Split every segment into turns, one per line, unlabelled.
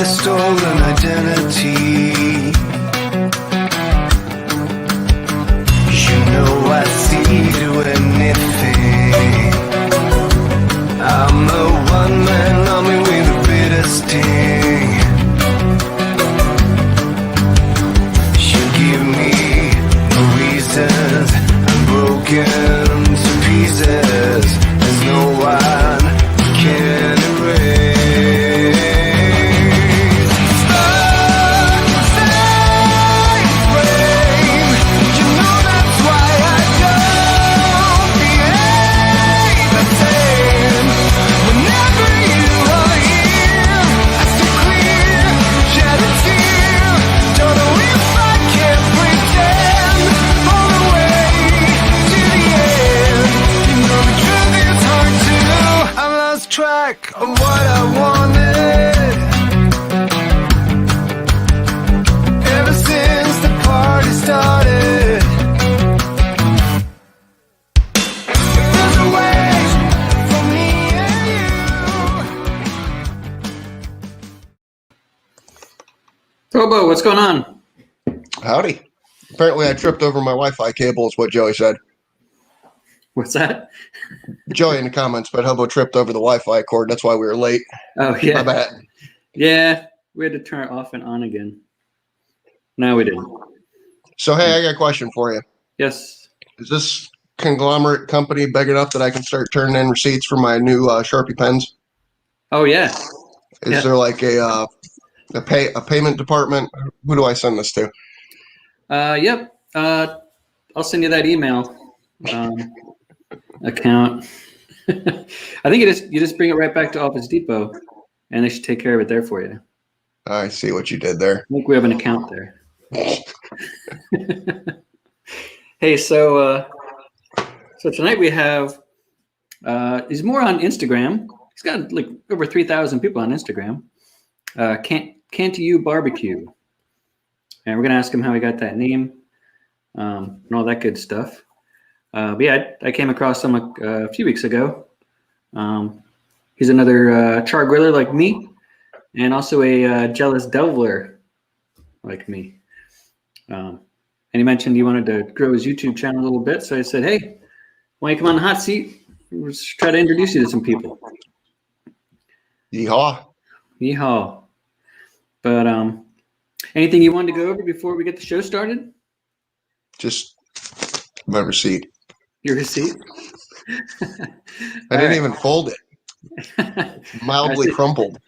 the stolen identity. You know I see to anything. I'm a one-man army with a bitter sting. You give me no reasons. I'm broken to pieces. There's no one who can erase. Stuck inside frame. You know that's why I don't behave the same. Whenever you are here, I still clear, shed a tear. Don't know if I can pretend all the way to the end. You know the truth is hard to. I lost track of what I wanted. Ever since the party started. If there's a way for me and you.
Hobo, what's going on?
Howdy. Apparently I tripped over my Wi-Fi cable is what Joey said.
What's that?
Joey in the comments, but Hobo tripped over the Wi-Fi cord. That's why we were late.
Oh, yeah.
My bad.
Yeah, we had to turn it off and on again. No, we didn't.
So, hey, I got a question for you.
Yes.
Is this conglomerate company big enough that I can start turning in receipts for my new Sharpie pens?
Oh, yeah.
Is there like a payment department? Who do I send this to?
Yep. I'll send you that email account. I think you just bring it right back to Office Depot, and they should take care of it there for you.
I see what you did there.
I think we have an account there. Hey, so tonight we have he's more on Instagram. He's got like over 3,000 people on Instagram. Can't You BBQ, and we're gonna ask him how he got that name and all that good stuff. But yeah, I came across him a few weeks ago. He's another char griller like me, and also a jealous delver like me. And he mentioned he wanted to grow his YouTube channel a little bit, so I said, "Hey, why don't you come on the hot seat? Let's try to introduce you to some people."
Yeehaw.
Yeehaw. But anything you wanted to go over before we get the show started?
Just my receipt.
Your receipt?
I didn't even fold it. Mildly crumpled.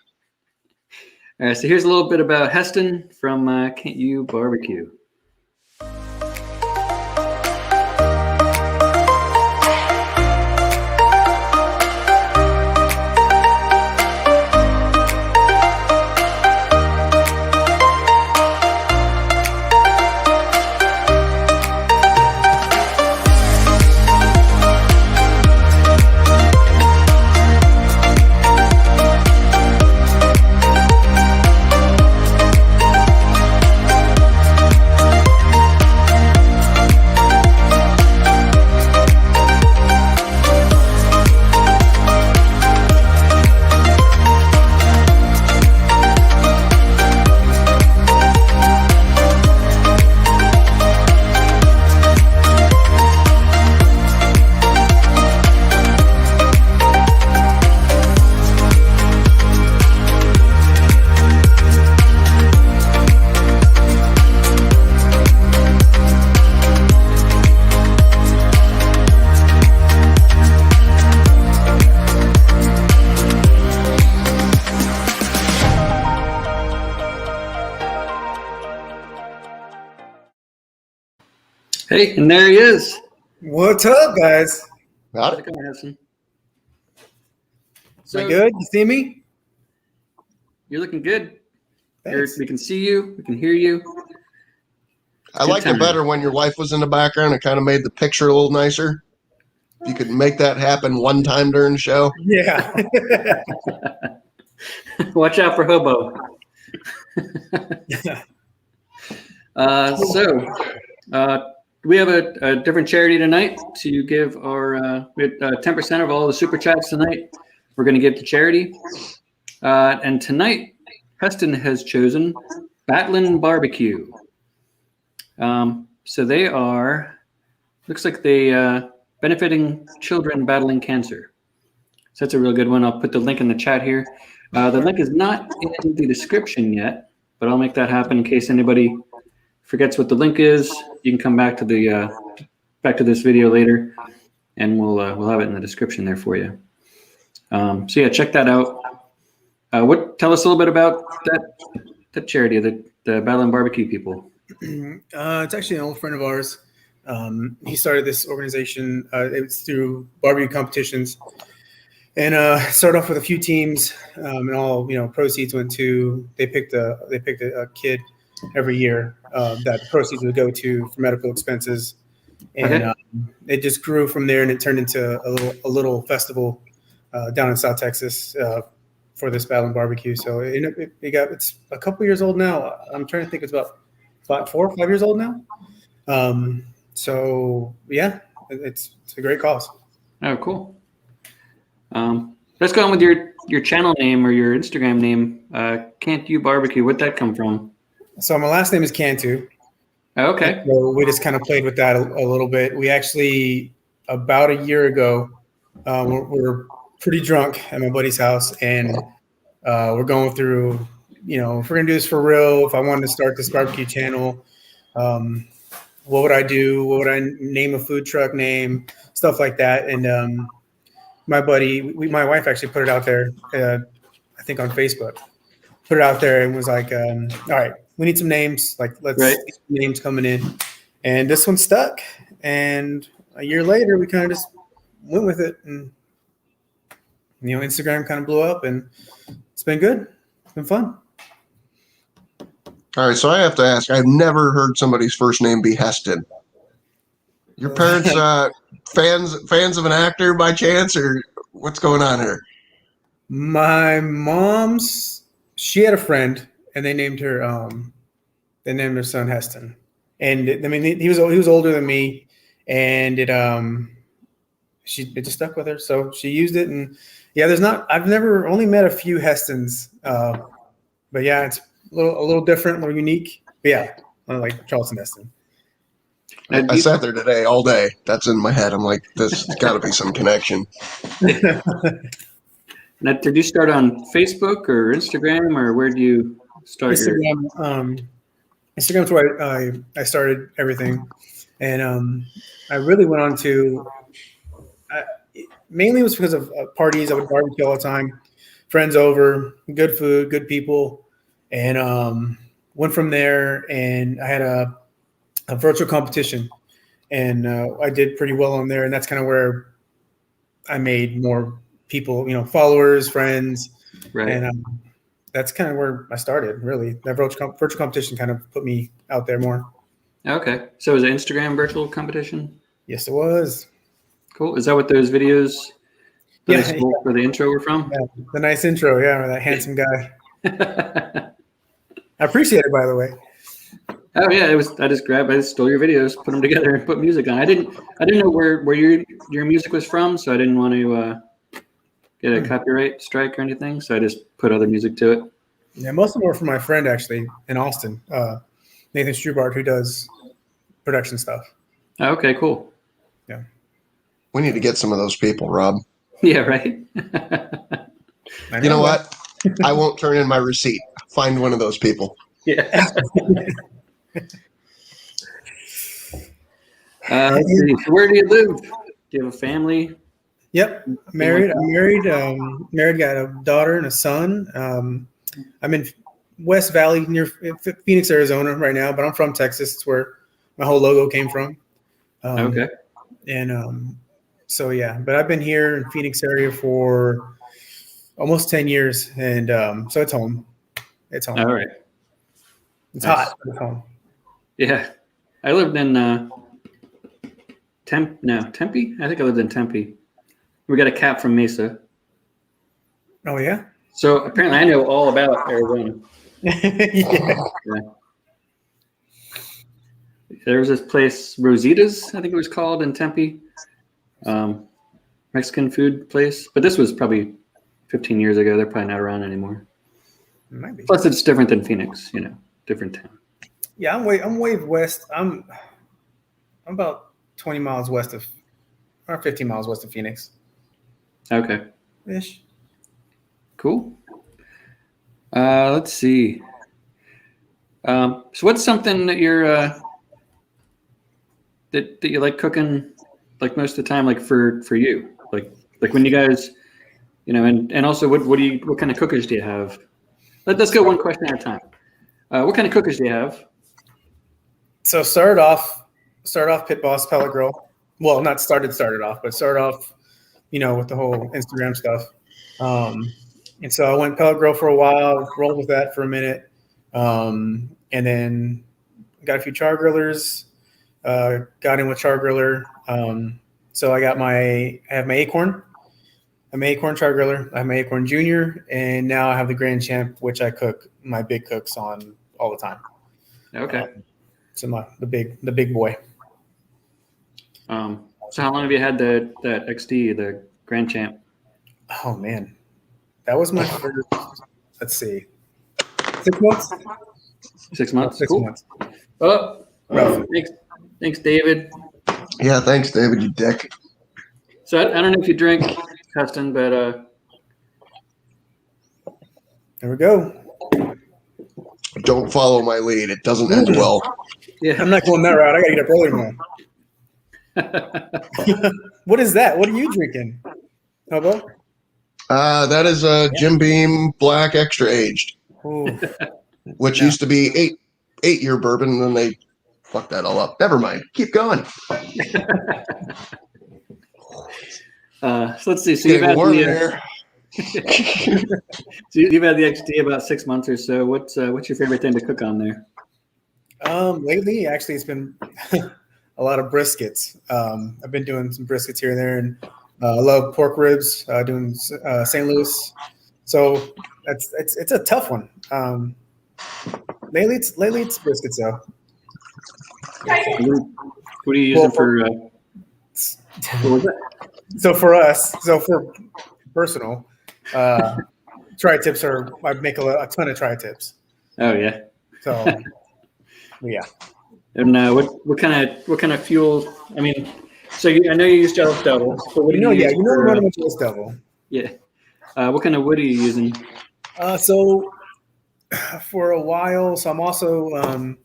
All right, so here's a little bit about Heston from Can't You BBQ. Hey, and there he is.
What's up, guys?
Howdy.
Come on, Heston.
Am I good? You see me?
You're looking good.
Thanks.
We can see you. We can hear you.
I liked it better when your wife was in the background. It kind of made the picture a little nicer. If you could make that happen one time during the show.
Yeah.
Watch out for Hobo. We have a different charity tonight to give our 10% of all the super chats tonight. We're going to give to charity. And tonight Heston has chosen Batlin Barbecue. So they are, looks like they benefiting children battling cancer. So that's a real good one. I'll put the link in the chat here. The link is not in the description yet, but I'll make that happen in case anybody forgets what the link is. You can come back to this video later, and we'll have it in the description there for you. So yeah, check that out. Tell us a little bit about that charity, the Battling Barbecue people.
It's actually an old friend of ours. He started this organization. It was through barbecue competitions, and started off with a few teams, and all proceeds went to. They picked a kid every year that the proceeds would go to for medical expenses, and it just grew from there, and it turned into a little festival down in South Texas for this Battling Barbecue. So it's a couple years old now. I'm trying to think. It's about 4 or 5 years old now. So yeah, it's a great cause.
Oh, cool. Let's go on with your channel name or your Instagram name. Can't You Barbecue? Where'd that come from?
So my last name is Cantu.
Okay.
So we just kind of played with that a little bit. We actually, about a year ago, we're pretty drunk at my buddy's house, and we're going through, if we're gonna do this for real, if I wanted to start this barbecue channel, what would I do? What would I name a food truck name? Stuff like that. And my buddy, my wife actually put it out there, I think on Facebook, put it out there and was like, all right, we need some names. Like, let's get some names coming in. And this one stuck. And a year later, we kind of just went with it. And, Instagram kind of blew up, and it's been good. It's been fun.
All right, so I have to ask. I've never heard somebody's first name be Heston. Your parents fans of an actor by chance, or what's going on here?
My mom's, she had a friend, and they named her son Heston. And he was older than me, and it just stuck with her, so she used it. And yeah, I've never only met a few Hestons, but yeah, it's a little different, a little unique. But yeah, I like Charleston Heston.
I sat there today all day. That's in my head. I'm like, there's got to be some connection.
Now, did you start on Facebook or Instagram, or where do you start?
Instagram. Instagram's where I started everything, and I really went on to. Mainly it was because of parties. I would barbecue all the time, friends over, good food, good people, and went from there. And I had a virtual competition, and I did pretty well on there. And that's kind of where I made more people, followers, friends,
Right.
And that's kind of where I started. Really, that virtual competition kind of put me out there more.
Okay, so it was an Instagram virtual competition?
Yes, it was.
Cool. Is that what those videos that I spoke for the intro were from?
Yeah, the nice intro, that handsome guy. I appreciate it, by the way.
Oh yeah, I just stole your videos, put them together, and put music on. I didn't know where your music was from, so I didn't want to get a copyright strike or anything. So I just put other music to it.
Yeah, most of them were from my friend actually in Austin, Nathan Strubart, who does production stuff.
Oh, okay, cool.
Yeah.
We need to get some of those people, Rob.
Yeah, right.
You know what? I won't turn in my receipt. Find one of those people.
Yeah. Where do you live? Do you have a family?
Yep, married. I'm married. Married, got a daughter and a son. I'm in West Valley near Phoenix, Arizona right now, but I'm from Texas. It's where my whole logo came from.
Okay.
And so yeah, but I've been here in Phoenix area for almost 10 years, and so it's home. It's home.
All right.
It's hot. But it's home.
Yeah, I lived in Tempe. I think I lived in Tempe. We got a cat from Mesa.
Oh yeah.
So apparently, I know all about Arizona.
Yeah.
There was this place, Rosita's, I think it was called, in Tempe. Mexican food place. But this was probably 15 years ago. They're probably not around anymore.
It might be.
Plus, it's different than Phoenix. Different town.
Yeah, I'm way west. I'm about 20 miles west of, or 15 miles west of Phoenix.
Okay.
Ish.
Cool. Let's see. So what's something that you're that you like cooking like most of the time, like for you, like when you guys, and also what kind of cookers do you have? Let's go one question at a time. What kind of cookers do you have?
So started off Pit Boss Pellet Grill. Well, not started off, but started off, with the whole Instagram stuff. And so I went pellet grill for a while, rolled with that for a minute, and then got a few char grillers. Got in with char griller. So I have my Acorn. I'm an Acorn char griller. I have my Acorn Junior, and now I have the Grand Champ, which I cook my big cooks on all the time.
Okay.
So the big boy.
So how long have you had that XD, the Grand Champ?
Oh man, that was my first. Let's see, 6 months.
6 months.
6
Cool.
months.
Oh, thanks, David.
Yeah, thanks, David, you dick.
So I don't know if you drink, Heston, but
There we go.
Don't follow my lead. It doesn't end well.
yeah.
I'm not going that route. I gotta get up early tomorrow. What is that? What are you drinking? Hobo?
That is a Jim Beam Black Extra Aged,
Ooh.
which used to be 8-year bourbon, and then they fucked that all up. Never mind. Keep going.
So let's see. So you've
Getting
had
warm in
the,
here.
so you've had the XD about 6 months or so. What's your favorite thing to cook on there?
Lately, actually, it's been a lot of briskets. I've been doing some briskets here and there, and I love pork ribs. Doing St. Louis, so it's a tough one. Lately it's briskets though.
What are you using for? What was it?
So for personal, tri-tips I make a ton of tri-tips.
Oh yeah.
So yeah.
And what kind of fuel? I mean, so I know you use Jealous Devil. So what do you use
I'm
for,
running with Jealous Devil.
yeah. What kind of wood are you using?
So for a while, so I'm also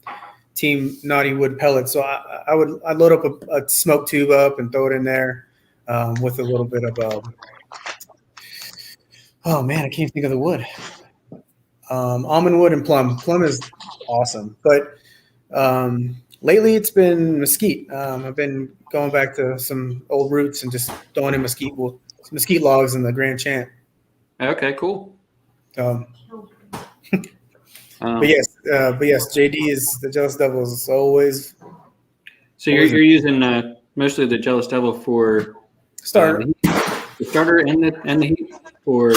team Naughty Wood pellets. So I'd load up a smoke tube up and throw it in there with a little bit of oh man, I can't think of the wood. Almond wood and plum. Plum is awesome, but lately it's been mesquite. I've been going back to some old roots and just throwing in mesquite logs in the Grand Champ.
Okay, cool.
But yes, JD is the Jealous Devil is always.
So you're using mostly the Jealous Devil for
Starter.
the starter and the heat
for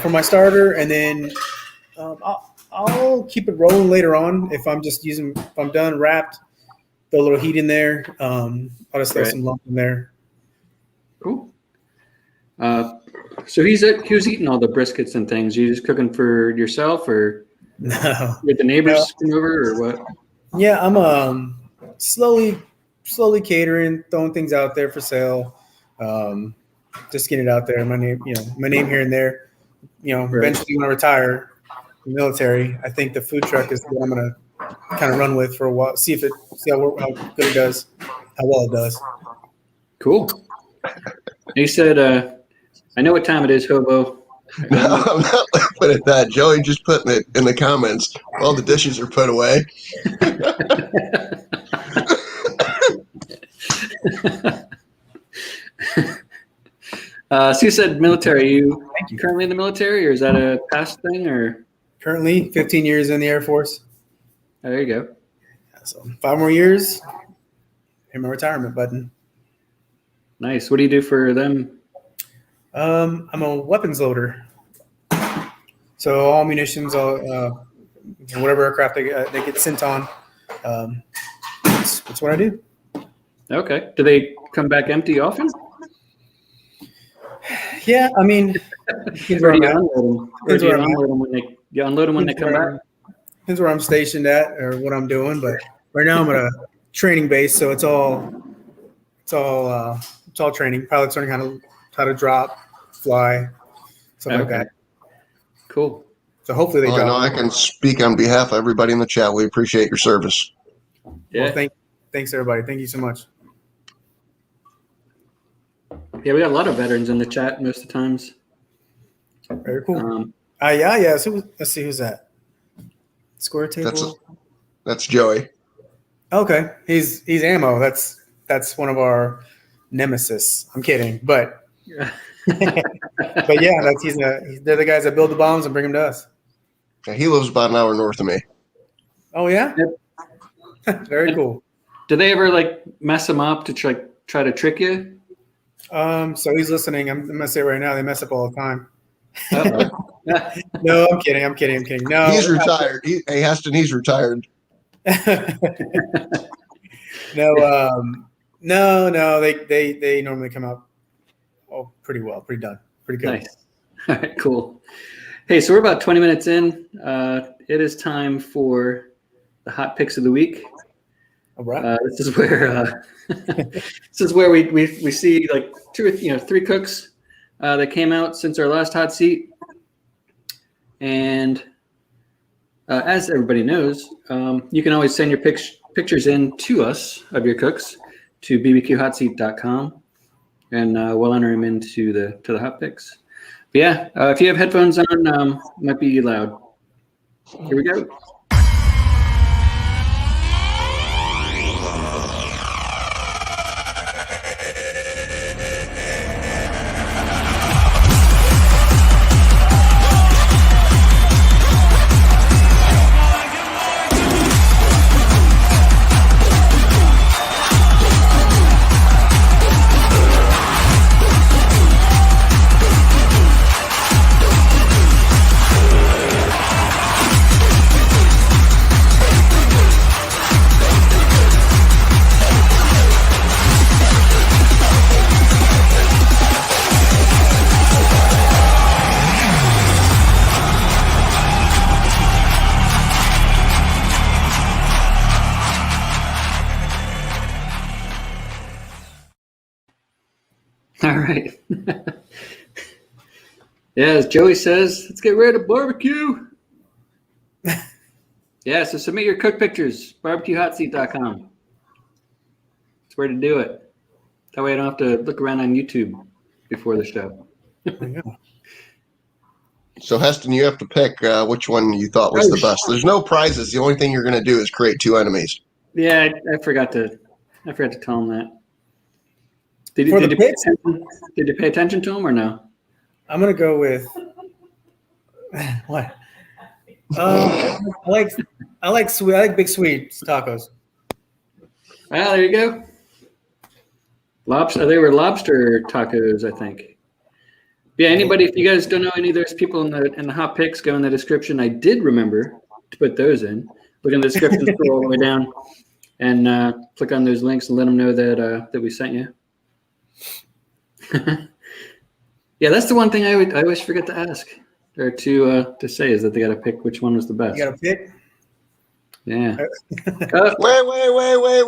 my starter, and then I'll keep it rolling later on if I'm done wrapped. Throw a little heat in there. I'll just throw some lump in there.
Cool. So who's eating all the briskets and things? You just cooking for yourself, or
No,
get the neighbors come over, or what?
yeah, I'm slowly catering, throwing things out there for sale. Just getting it out there. My name here and there. Eventually when I retire from the military, I think the food truck is what I'm gonna kind of run with for a while. See how good it does, how well it does.
Cool. He said, I know what time it is, Hobo.
I'm not laughing at that. Joey just putting it in the comments. All the dishes are put away.
So you said military. Are you currently in the military, or is that a past thing, or?
Currently, 15 years in the Air Force.
Oh, there you go.
So 5 more years, hit my retirement button.
Nice. What do you do for them?
I'm a weapons loader. So all munitions, whatever aircraft they get sent on, that's what I do.
Okay. Do they come back empty often?
Yeah, I mean,
Or do you unload them? Or do you
where I'm at.
unload them when they come back?
Depends where I'm stationed at or what I'm doing, but right now I'm at a training base, so it's all training. Pilots learning how to drop, fly, stuff like
Okay.
that.
Cool.
So hopefully they
Well, I know
drop.
I can speak on behalf of everybody in the chat. We appreciate your service.
Yeah.
Well, thanks everybody. Thank you so much.
Yeah, we got a lot of veterans in the chat most of the times.
Very cool.
Um,
Yeah. So let's see who's that. Square table.
That's Joey.
Okay, he's ammo. That's one of our nemesis. I'm kidding, but yeah, they're the guys that build the bombs and bring them to us.
Yeah, he lives about an hour north of me.
Oh yeah, very cool.
Do they ever like mess them up to try to trick you?
So he's listening. I'm gonna say right now they mess up all the time.
Uh-oh.
No, I'm kidding. No,
He's retired. Hey, Heston, he's retired.
No. They normally come out pretty well, pretty done, pretty good.
Nice. All right, cool. Hey, so we're about 20 minutes in. It is time for the hot picks of the week.
All right.
This is where we see like three cooks that came out since our last hot seat, and as everybody knows, you can always send your pictures in to us of your cooks to bbqhotseat.com, and we'll enter them into the hot picks. But yeah, if you have headphones on, it might be loud. Here we go. All right. Yeah, as Joey says, let's get ready to barbecue. Yeah, so submit your cook pictures, bbqhotseat.com. That's where to do it. That way I don't have to look around on YouTube before the show.
So, Heston, you have to pick which one you thought was the best. There's no prizes. The only thing you're going to do is create two enemies.
Yeah, I forgot to tell him that. Did you pay attention to him or no?
I'm gonna go with what? I like sweet. I like big sweet tacos.
Well, there you go. Lobster. They were lobster tacos, I think. Yeah. Anybody, if you guys don't know any of those people in the hot picks, go in the description. I did remember to put those in. Look in the description, scroll all the way down, and click on those links and let them know that we sent you. Yeah, that's the one thing I always forget to ask or to say is that they got to pick which one was the best.
You got to pick.
Yeah.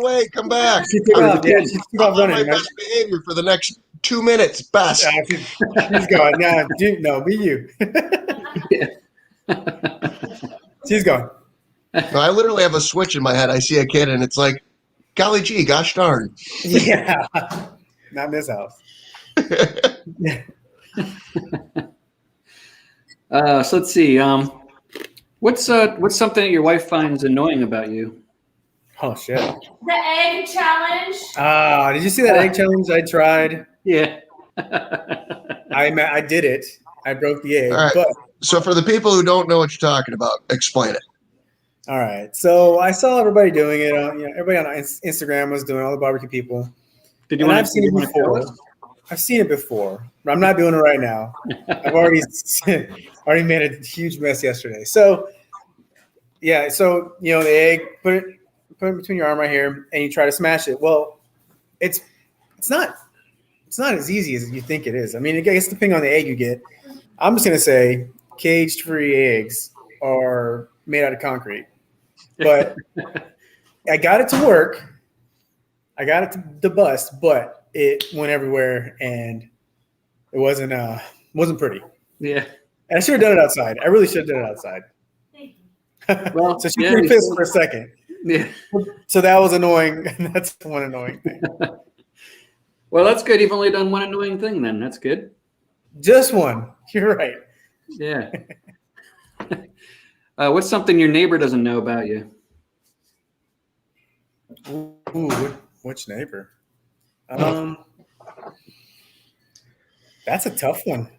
Wait! Come back!
Keep off
I'm
running,
my
man.
best behavior for the next 2 minutes. Best.
She's going. No, be you. She's going.
No, I literally have a switch in my head. I see a kid, and it's like, golly gee, gosh darn.
Yeah. Not in this house.
So let's see. What's something that your wife finds annoying about you?
Oh shit.
The egg challenge.
Did you see that egg challenge I tried?
Yeah.
I did it. I broke the egg.
All right.
But
So for the people who don't know what you're talking about, explain it.
all right. So I saw everybody doing it. Everybody on Instagram was doing, all the barbecue people.
Did you
And
want
I've seen it before. I've seen it before, but I'm not doing it right now. I've already made a huge mess yesterday. So yeah, so the egg, put it between your arm right here, and you try to smash it. Well, it's not it's not as easy as you think it is. I mean, I guess depending on the egg you get. I'm just gonna say cage-free eggs are made out of concrete, but I got it to work. I got it to bust, but it went everywhere and it wasn't pretty.
Yeah.
And I should have done it outside. I really should have done it outside.
Well,
So she
yeah,
pretty pissed for a second.
Yeah.
So that was annoying. That's one annoying thing.
Well, that's good. You've only done one annoying thing then. That's good.
Just one. You're right.
Yeah. What's something your neighbor doesn't know about you?
Ooh, which neighbor? That's a tough one.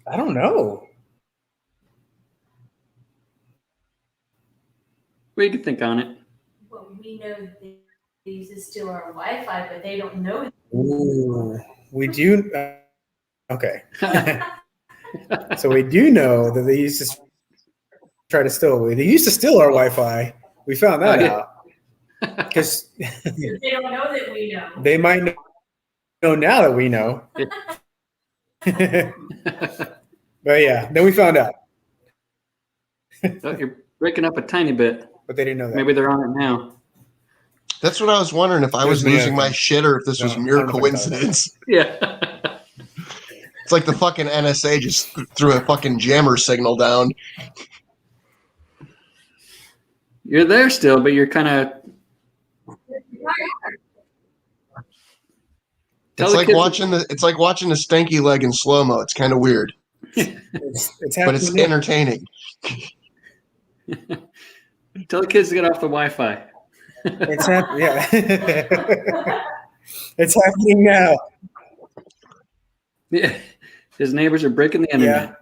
I don't know.
Well, you can think on it.
Well, we know they use to steal our Wi-Fi, but they don't know.
Ooh, we do. Okay. So we do know that they used to try to steal. They used to steal our Wi-Fi. We found that out. Because
They don't know that we know.
they might know now that we know. But yeah, then we found out.
Oh, you're breaking up a tiny bit.
But they didn't know that.
Maybe they're on it now.
That's what I was wondering, if I was
There's
losing my
Venison.
shit or if this was
No, I
mere
don't know if I can tell
coincidence.
Yeah.
It's like the fucking NSA just threw a fucking jammer signal down.
You're there still, but you're kind of.
It's like watching the stanky leg in slow mo. It's kind of weird,
It's
but it's
happening.
entertaining.
Tell the kids to get off the Wi-Fi.
It's happening. Yeah. It's happening now.
Yeah. His neighbors are breaking the internet.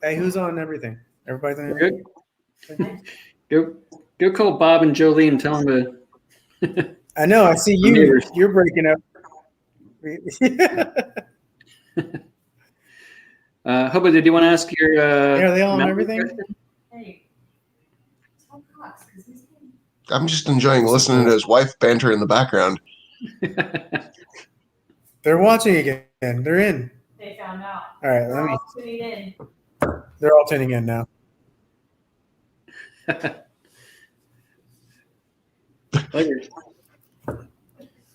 Hey, who's on everything? Everybody's on everything?
Good. Go call Bob and Jolene and tell them to.
I know. I see you.
Neighbors.
You're breaking up.
Hobo, did you want to ask your?
Yeah, are they all on
mountain
everything?
question?
Hey, tell Cox, 'cause he's getting-
I'm just enjoying listening to his wife banter in the background.
They're watching again. They're in.
they found out.
All right,
They're
let me.
all tuning in.
They're all tuning in now.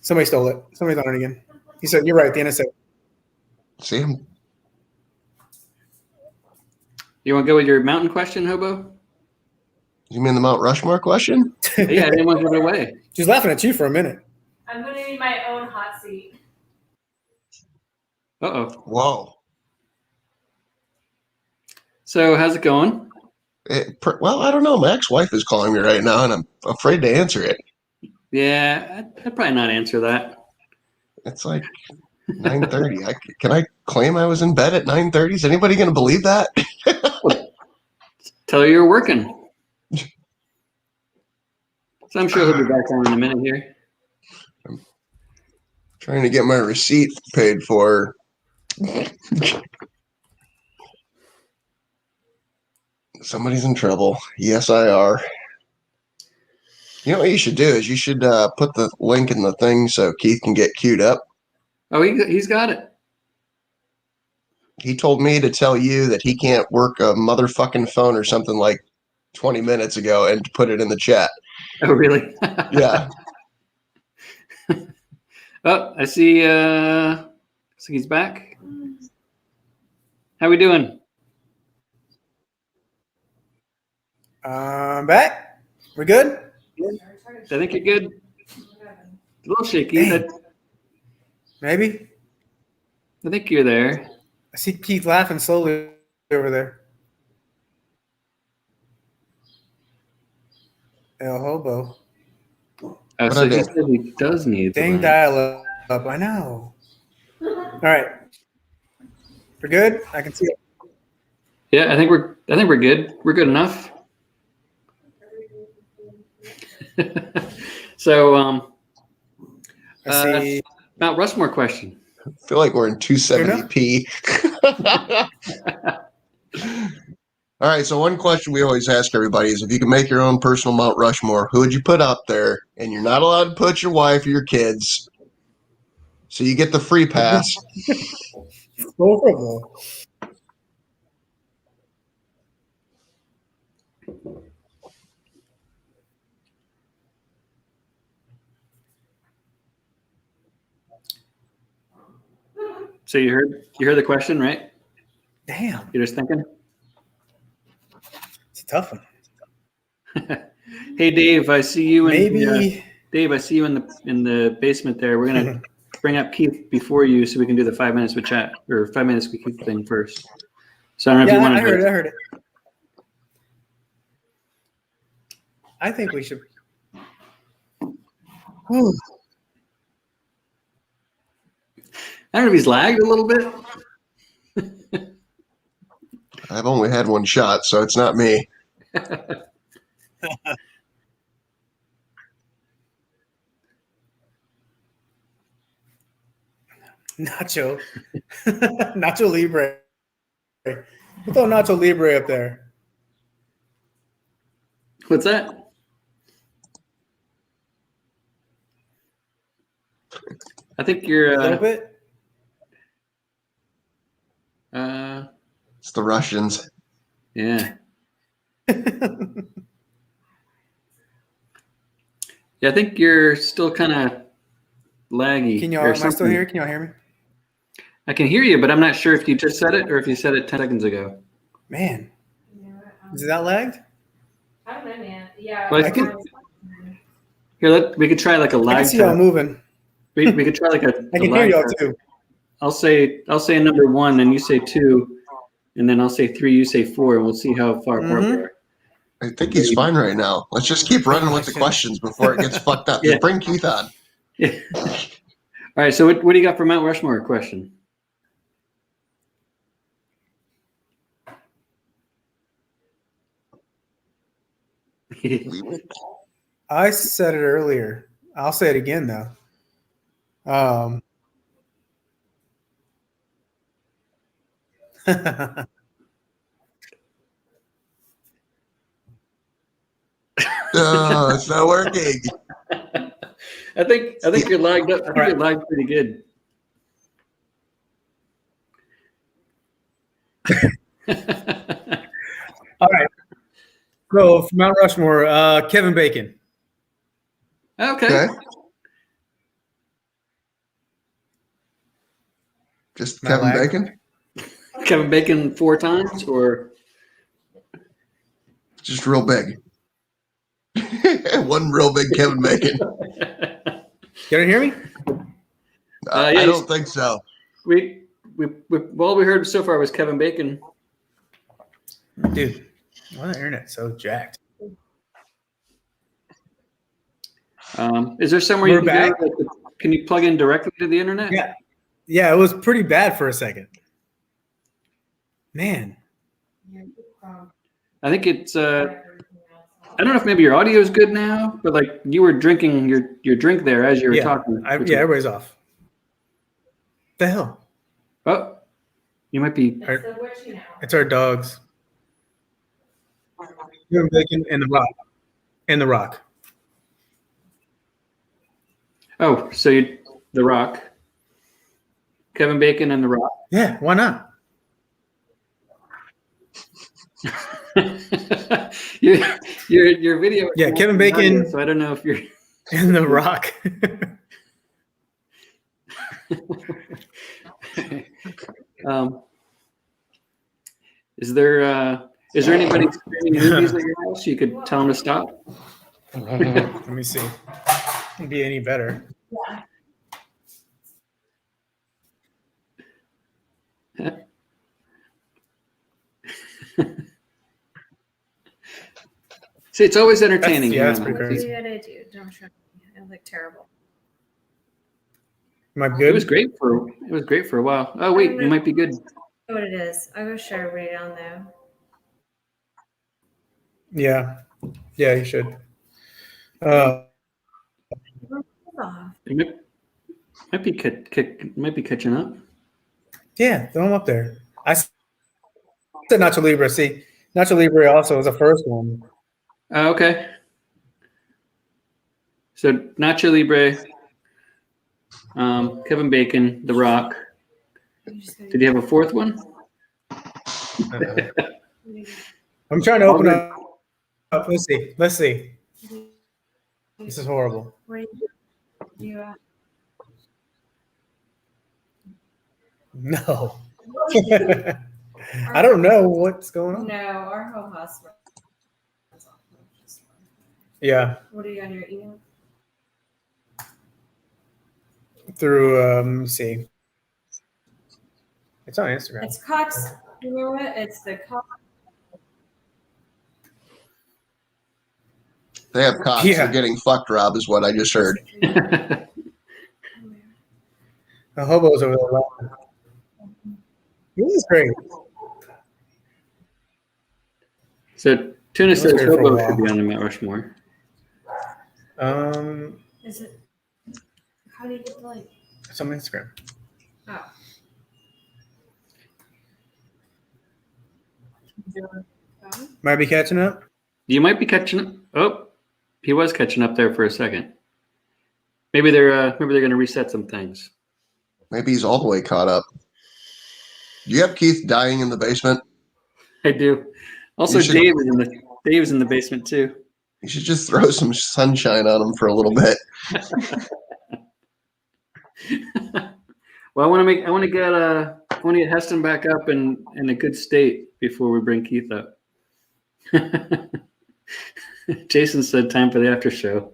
Somebody stole it. Somebody's on it again. He said, "You're right." The NSA.
See him?
You want to go with your mountain question, Hobo?
You mean the Mount Rushmore question?
Yeah, I didn't want to give it away.
She's laughing at you for a minute.
I'm going to need my own hot seat.
Uh-oh.
Whoa.
So how's it going?
Well, I don't know. My ex-wife is calling me right now, and I'm afraid to answer it.
Yeah, I'd probably not answer that.
It's like 9:30. Can I claim I was in bed at 9:30? Is anybody going to believe that?
Tell her you're working. So I'm sure he'll be back on in a minute here.
Trying to get my receipt paid for. Somebody's in trouble. Yes, I are. You know what you should do is you should put the link in the thing so Keith can get queued up.
Oh, he's got it.
He told me to tell you that he can't work a motherfucking phone or something like 20 minutes ago and to put it in the chat.
Oh, really?
Yeah.
Oh, I see. He's back. How we doing?
Back. We're good.
I think you're good. A little shaky, but
Maybe.
I think you're there.
I see Keith laughing slowly over there. El Hobo.
Oh, so he said he does need the
Dang
line.
dial up. I know. All right. We're good? I can see it.
Yeah, I think we're good. We're good enough. So,
I see.
Mount Rushmore question.
I feel like we're in 270p. All right, so one question we always ask everybody is if you could make your own personal Mount Rushmore, who would you put up there? And you're not allowed to put your wife or your kids. So you get the free pass.
Horrible.
So you heard the question, right?
Damn,
You're just thinking.
it's a tough one.
Hey Dave, I see you in
Maybe
Dave, I see you in the basement there. We're gonna bring up Keith before you so we can do the 5 minutes with chat or 5 minutes with Keith thing first. So I don't know if you
yeah,
want
I
to
heard it. I think we should. Ooh,
I don't know if he's lagged a little bit.
I've only had one shot, so it's not me.
Nacho. Nacho Libre. We'll throw Nacho Libre up there.
What's that? I think you're
A little bit.
It's the Russians.
Yeah. Yeah, I think you're still kind of laggy.
Can y'all?
or
Am I still
something.
here? Can y'all hear me?
I can hear you, but I'm not sure if you just said it or if you said it 10 seconds ago.
Man,
Yeah,
is that lagged?
I don't know, man. Yeah.
Well, I think- Here, we could try like a
I
lag
can see y'all
test.
gu
We could try like a.
I
a
can hear
lag
y'all
test.
too.
I'll say a number 1, and you say 2, and then I'll say 3, you say 4, and we'll see how far apart we are.
I think he's fine right now. Let's just keep running with the questions before it gets fucked up.
Yeah.
Just bring Keith on.
Yeah. All right. So what do you got for Mount Rushmore question?
I said it earlier. I'll say it again though.
Oh, it's not working.
I think you're lagged up. I think
All right.
you're lagged pretty good.
All right. So for Mount Rushmore, Kevin Bacon.
Okay.
Okay. Just
Not
Kevin
lag.
Bacon?
Kevin Bacon 4 times or
Just real big. One real big Kevin Bacon.
You don't hear me?
yeah,
I don't think so.
we all we heard so far was Kevin Bacon.
Dude, why the internet so jacked?
Is there somewhere
We're
you can
back?
go? Like, can you plug in directly to the internet?
Yeah. Yeah, it was pretty bad for a second. Man.
I think it's. I don't know if maybe your audio is good now, but like you were drinking your drink there as you were
Yeah,
talking.
yeah, everybody's off. The hell?
Oh, you might be.
It's the witch, you know.
It's our dogs. Kevin Bacon and the Rock. And the Rock.
Oh, so The Rock. Kevin Bacon and The Rock.
Yeah, why not?
your video.
Yeah, Kevin Bacon-
So I don't know if you're.
And the Rock.
Is there anybody streaming movies at your house? You could tell them to stop.
Let me see. Wouldn't be any better.
See, it's always entertaining.
Yeah, that's
you know.
pretty crazy.
What did I do? Don't try. I look terrible.
Am I
It
good?
was great for a while. Oh wait, you might be good.
I know what it is. I will show everybody down there.
Yeah. Yeah, you should.
It might be catching up.
Yeah, throw them up there. I said Nacho Libre. See, Nacho Libre also was the first one.
Okay. So Nacho Libre, Kevin Bacon, The Rock. Did you have a fourth one?
I'm trying to open up. Let's see. Let's see. This is horrible.
Where you at?
No. I don't know what's going on.
No, our whole house.
Yeah.
What are you on your email?
Through let me see. It's on Instagram.
It's Cox. You know what? It's the Cox.
They have cocks.
Yeah.
They're getting fucked, Rob, is what I just heard.
The Hobo's over there laughing. This is great.
So Tuna says
here for a
Hobo
while.
should be on the Mount Rushmore.
Is it? How do you get the link?
It's on Instagram.
Oh.
Might be catching up.
You might be catching up. Oh, he was catching up there for a second. Maybe they're going to reset some things.
Maybe he's all the way caught up. Do you have Keith dying in the basement?
I do. Also,
You should-
Dave's in the basement too.
You should just throw some sunshine on him for a little bit.
Well, I want to get Heston back up in a good state before we bring Keith up. Jason said time for the after show.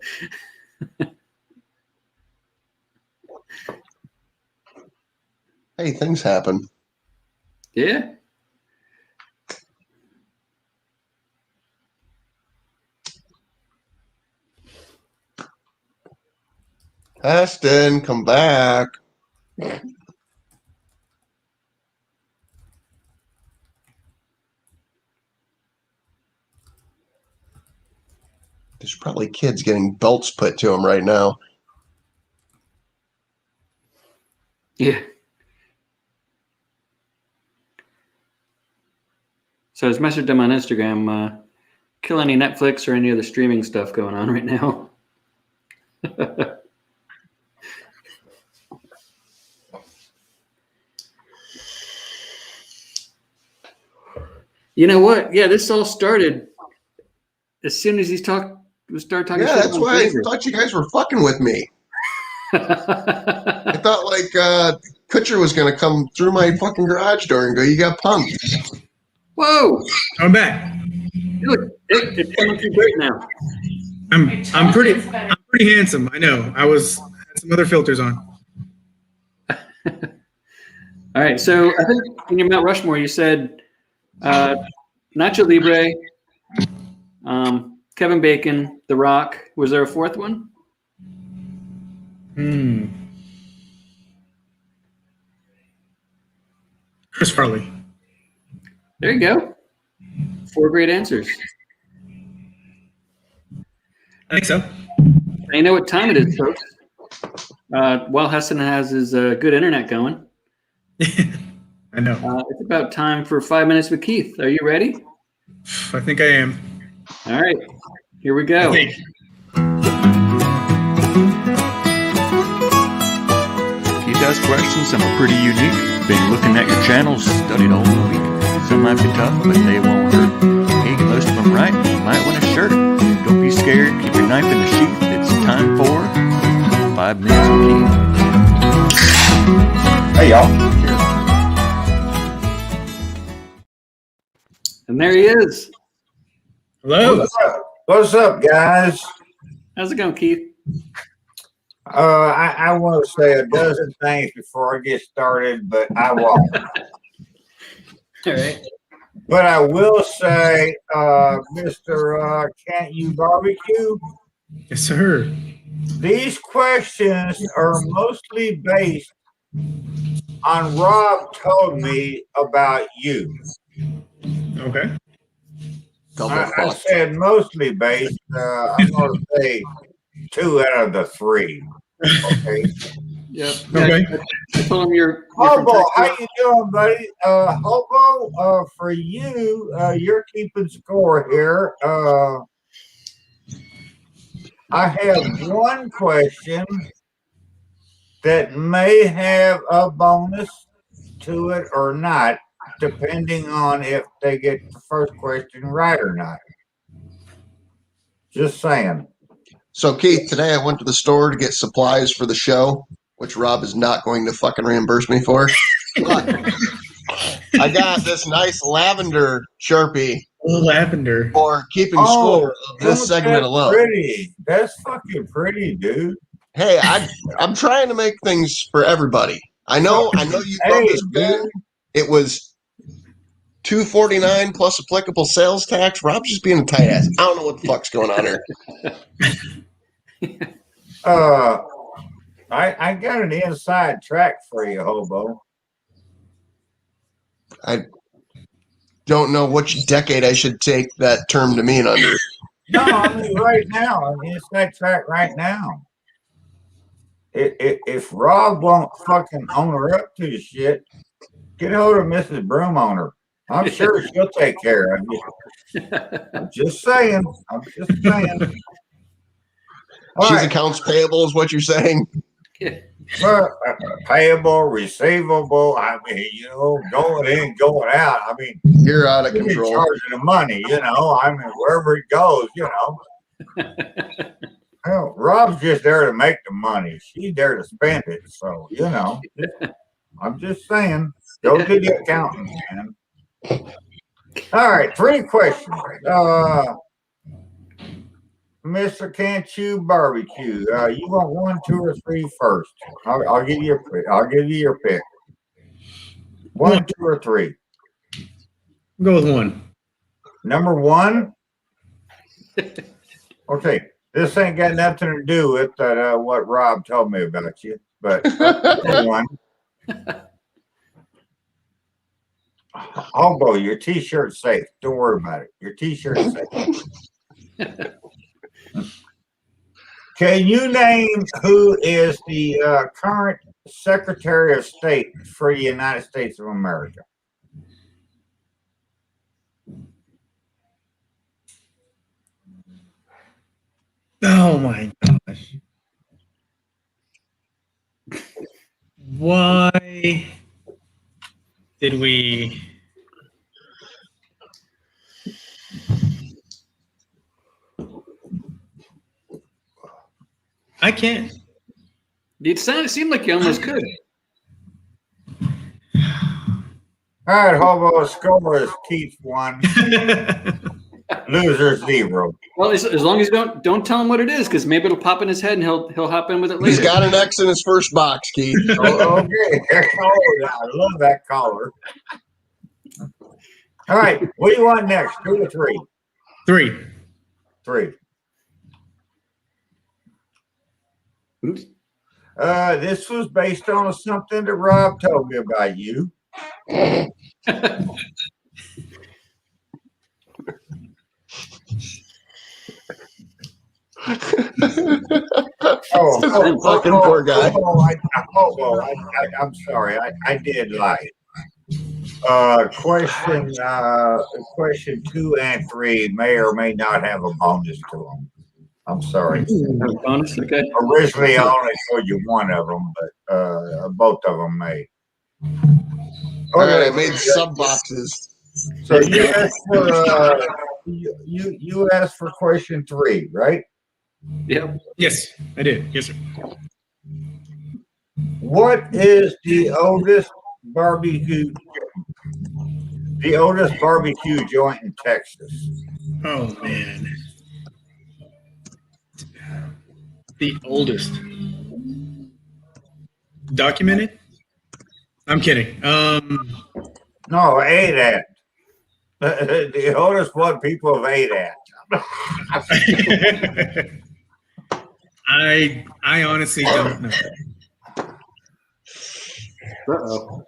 Hey, things happen.
Yeah.
Heston, come back. There's probably kids getting belts put to them right now.
Yeah. So as messaged them on Instagram, kill any Netflix or any other streaming stuff going on right now. You know what? Yeah, this all started as soon as he started talking.
Yeah,
shit
that's
on
why I
Fraser.
thought you guys were fucking with me. I thought like Kutcher was going to come through my fucking garage door and go, "You got punked."
Whoa!
I'm back.
Look, it's coming through great now.
I'm pretty handsome. I know. I had some other filters on.
All right, so I think in your Mount Rushmore, you said Nacho Libre, Kevin Bacon, The Rock. Was there a fourth one?
Chris Farley.
There you go. 4 great answers.
I think so.
Now you know what time it is, folks. While Heston has his good internet going,
I know.
it's about time for 5 minutes with Keith. Are you ready?
I think I am.
All right, here we go.
I think.
Keith has questions, some are pretty unique. Been looking at your channels, studied all week. Some might be tough, but they won't hurt. Hey, you get most of them right, you might win a shirt. Don't be scared, keep your knife in the sheath. It's time for 5 minutes with Keith.
Hey, y'all.
And there he is.
Hello.
What's up, guys?
How's it going, Keith?
I want to say a dozen things before I get started, but I won't.
All right.
But I will say, Mr. Can't You Barbecue?
Yes, sir.
These questions are mostly based on Rob told me about you.
Okay.
Double
I
fuck.
said mostly based. I'm going to say 2 out of the 3. Okay.
Yep.
Okay.
That's just told him you're from
Hobo, how
Texas.
you doing, buddy? Hobo, for you, you're keeping score here. I have one question that may have a bonus to it or not, depending on if they get the first question right or not. Just saying.
So, Keith, today I went to the store to get supplies for the show, which Rob is not going to fucking reimburse me for. But I got this nice lavender Sharpie
Lavender.
for keeping score of this segment alone.
Pretty. That's fucking pretty, dude.
Hey, I'm trying to make things for everybody. I know you love this beer. It was $2.49 plus applicable sales tax. Rob's just being a tight ass. I don't know what the fuck's going on here.
I got an inside track for you, Hobo.
I don't know which decade I should take that term to mean under.
No, I mean right now. I mean, inside track right now. If Rob won't fucking own her up to the shit, get hold of Mrs. HomeOwner. I'm sure she'll take care of you. I'm just saying. All
She's
right.
accounts payable is what you're saying?
Well, payable, receivable. I mean, going in, going out. I mean,
You're out of
you'll be
control.
charging the money, I mean, wherever it goes, Well, Rob's just there to make the money. She's there to spend it. So, I'm just saying, go to the accountant, man. All right, 3 questions. Mr. Can't Chew Barbecue. You want 1, 2, or 3 first? I'll give you your pick. 1, 2, or 3.
Go with 1.
Number 1. Okay, this ain't got nothing to do with what Rob told me about you, but number 1. Hobo, your T-shirt's safe. Don't worry about it. Your T-shirt's safe. Can you name who is the current Secretary of State for the United States of America?
Oh my gosh. Why did we? I can't.
It seemed like you almost could.
All right, Hobo, score is Keith 1, loser 0.
Well, as long as you don't tell him what it is, because maybe it'll pop in his head and he'll hop in with it later.
He's got an X in his first box, Keith.
Oh, okay, I love that caller. All right, what do you want next? 2 or 3?
3.
3.
Oops.
This was based on something that Rob told me about you.
Fucking poor guy.
I'm sorry. I did lie. Question 2 and 3 may or may not have a bonus to them. I'm sorry.
Bonus, okay.
Originally, I only showed you one of them, but both of them may.
All right, I made sub boxes.
So you asked for you asked for question 3, right?
Yep.
Yes, I did. Yes, sir.
What is the oldest barbecue joint in Texas?
Oh man. The oldest. Documented? I'm kidding.
No, ate at. The oldest one people have ate at.
I honestly don't know.
Uh-oh.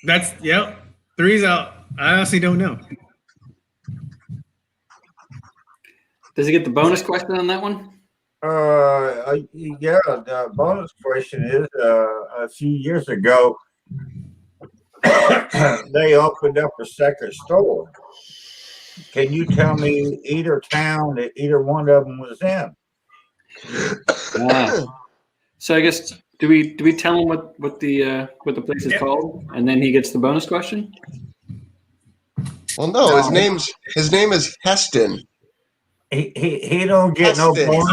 That's 3's out. I honestly don't know.
Does he get the bonus question on that one?
Yeah, the bonus question is a few years ago, they opened up a second store. Can you tell me either town that either one of them was in?
So I guess do we tell him what the place is called, and then he gets the bonus question?
Well, no, his name is Heston.
He don't get no
Heston.
bonus.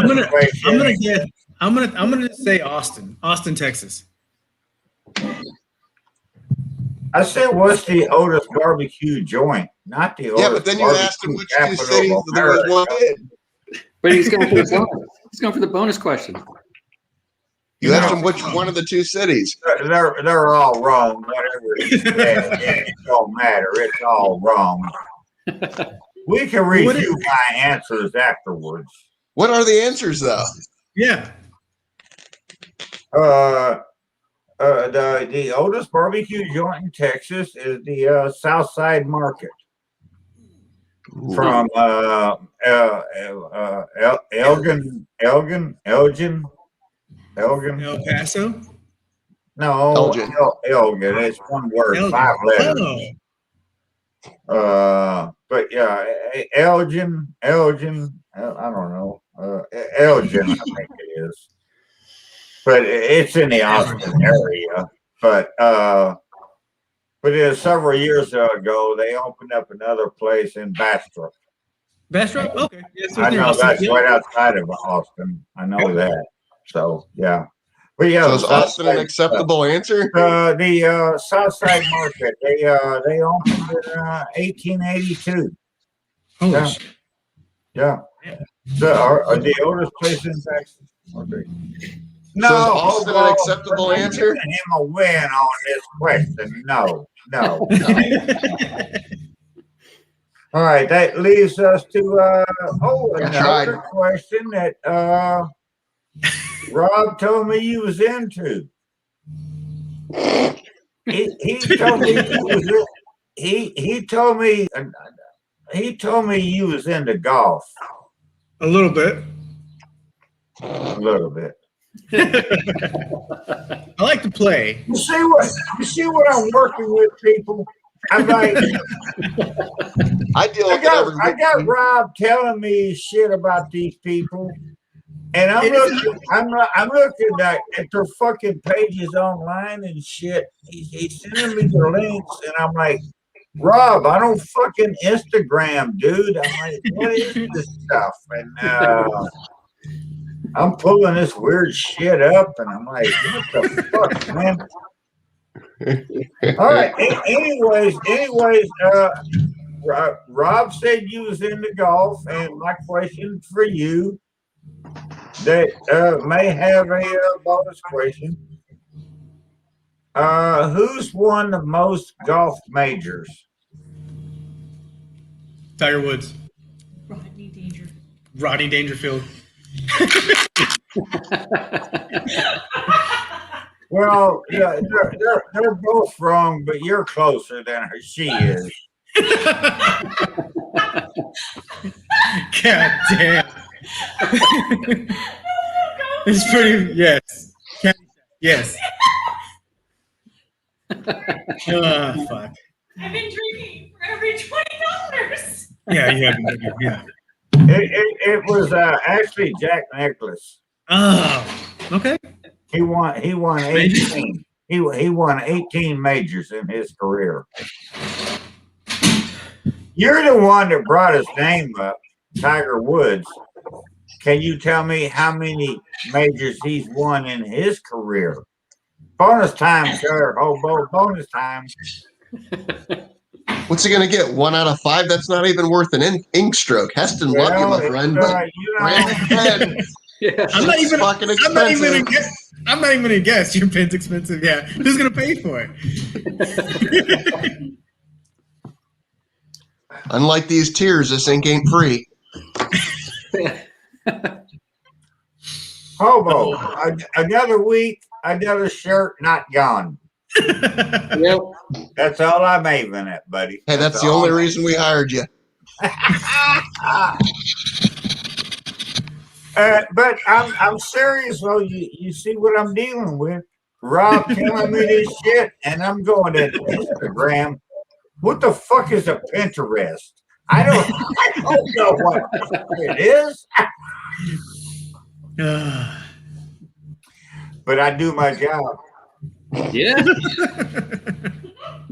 I'm gonna say Austin, Texas.
I said, what's the oldest barbecue joint? Not the oldest.
Yeah, but then you asked him which two cities there was one in.
But he's going for the bonus. He's going for the bonus question.
You asked him which one of the two cities.
They're all wrong. Whatever he said, it don't matter. It's all wrong. We can review my answers afterwards.
What are the answers, though?
Yeah.
The oldest barbecue joint in Texas is the Southside Market from Elgin,
El Paso.
No,
Elgin.
Elgin. It's one word,
Elgin.
5 letters. But yeah, Elgin. I don't know. Elgin, I think it is. But it's in the Austin area. But several years ago, they opened up another place in Bastrop.
Bastrop? Okay. Yes,
I know that's right outside of Austin. I know that. So yeah. But yeah,
So is Austin an acceptable answer?
The Southside Market. They opened in 1882.
Holy shit.
Yeah. The oldest place in Texas. Okay. No,
So is Austin an acceptable answer?
Giving him a win on this question. No. All right, that leaves us to another question that Rob told me you was into. He told me he told me you was into golf.
A little bit.
A little bit.
I like to play.
You see what I'm working with, people? I'm like,
I deal with
I got Rob telling me shit about these people, and I'm looking at their fucking pages online and shit. He's sending me the links, and I'm like, Rob, I don't fucking Instagram, dude. I'm like, what is this stuff? And I'm pulling this weird shit up, and I'm like, what the fuck, man? All right. Anyways, Rob said you was into golf, and my question for you that may have a bonus question: who's won the most golf majors?
Tiger Woods. Rodney Dangerfield.
Well, yeah, they're both wrong, but you're closer than she is.
God damn. It's pretty, yes. Yes. Fuck.
I've been drinking for every $20.
Yeah, you have been drinking, yeah.
It was actually Jack Nicklaus.
Oh, okay.
He won 18. He won 18 majors in his career. You're the one that brought his name up, Tiger Woods. Can you tell me how many majors he's won in his career? Bonus time, sir. Hobo, bonus time.
What's he going to get? 1 out of 5? That's not even worth an ink stroke. Heston, love you, my friend. But
Yeah.
I'm not even fucking expensive.
I'm not even gonna guess. Your pen's expensive. Yeah. Who's gonna pay for it?
Unlike these tears, this ink ain't free.
Hobo, another week, another shirt not gone.
Yep.
That's all I'm aiming at, buddy.
Hey, that's the only reason we hired you.
But I'm serious though. You see what I'm dealing with. Rob telling me this shit, and I'm going to Instagram. What the fuck is a Pinterest? I don't know what it is, but I do my job.
Yeah.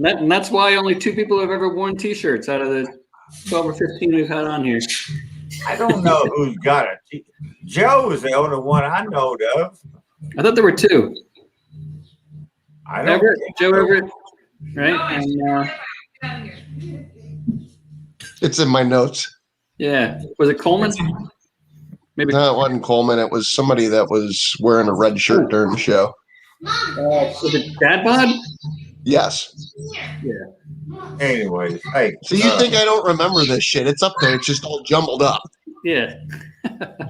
And that's why only 2 people have ever worn T-shirts out of the 12 or 15 we've had on here.
I don't know who's got it. Joe is the only one I know of.
I thought there were 2.
I don't.
Everett, Joe Everett, right? And
It's in my notes.
yeah, was it Coleman? Maybe.
No, it wasn't Coleman. It was somebody that was wearing a red shirt during the show.
Was it Dad Bod?
Yes.
Yeah.
Anyways, hey.
So you think I don't remember this shit? It's up there. It's just all jumbled up.
Yeah.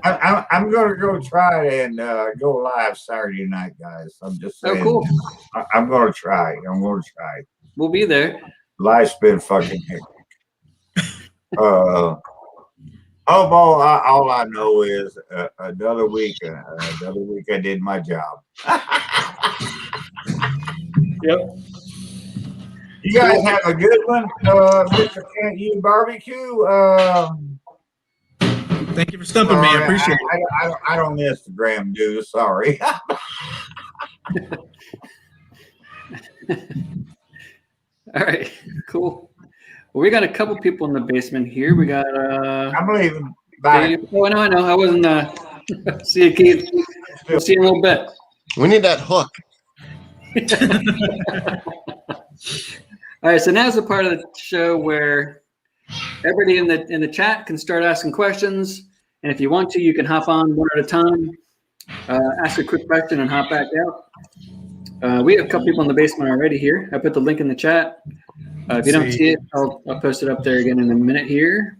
I'm going to go try and go live Saturday night, guys. I'm just saying.
Oh, cool.
I'm going to try.
We'll be there.
Life's been fucking hectic. Hobo, all I know is another week I did my job.
Yep.
You guys have a good one, Mr. Can't You Barbecue.
Thank you for stumping me. I appreciate it.
I don't Instagram, dude. Sorry.
All right. Cool. Well, we got a couple people in the basement here. We got
I'm leaving. Bye.
Dave. Oh, I know. I wasn't see you, Keith. We'll see you in a little bit.
We need that hook.
All right, so now's the part of the show where everybody in the chat can start asking questions, and if you want to, you can hop on one at a time, ask a quick question, and hop back out. We have a couple people in the basement already here. I put the link in the chat. If you don't see it, I'll post it up there again in a minute here.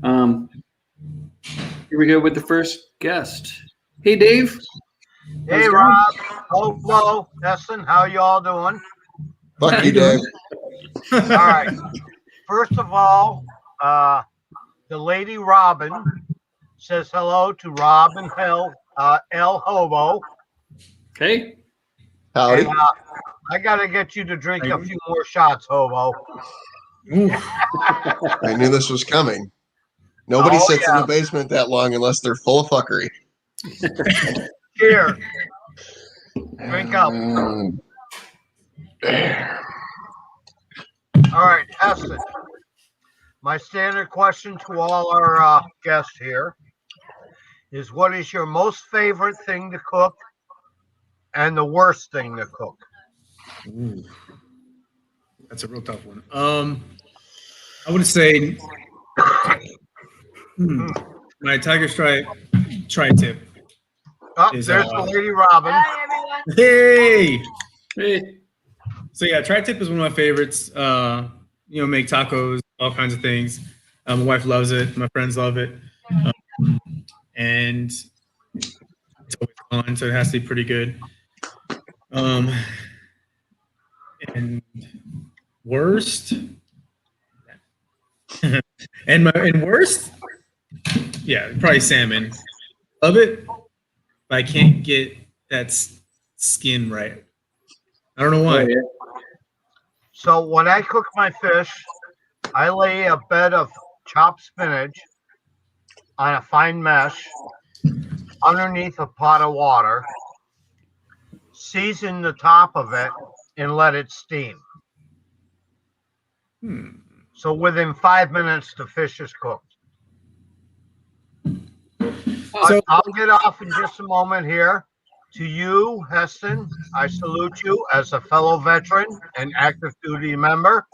Here we go with the first guest. Hey, Dave.
Hey, Rob. Hobo, Heston, how you all doing?
Fuck you, Dave.
All right. First of all, the lady Robin says hello to Rob and El Hobo.
Hey.
Howdy.
And, I got to get you to drink a few more shots, Hobo.
I knew this was coming. Nobody sits in the basement that long unless they're full of fuckery.
Here. Drink up. All right, Heston. My standard question to all our guests here is, what is your most favorite thing to cook and the worst thing to cook?
Ooh. That's a real tough one. I would say my Tiger Stripe tri-tip.
Oh,
Is,
there's the lady Robin.
Hi, everyone.
Hey!
Hey.
So yeah, tri-tip is one of my favorites. Make tacos, all kinds of things. My wife loves it. My friends love it. And it's always on, so it has to be pretty good. And worst, and worst, yeah, probably salmon. Love it, but I can't get that skin right. I don't know why.
Oh, yeah.
So when I cook my fish, I lay a bed of chopped spinach on a fine mesh underneath a pot of water, season the top of it, and let it steam. So within 5 minutes, the fish is cooked.
So-
I'll get off in just a moment here. To you, Heston, I salute you as a fellow veteran and active duty member.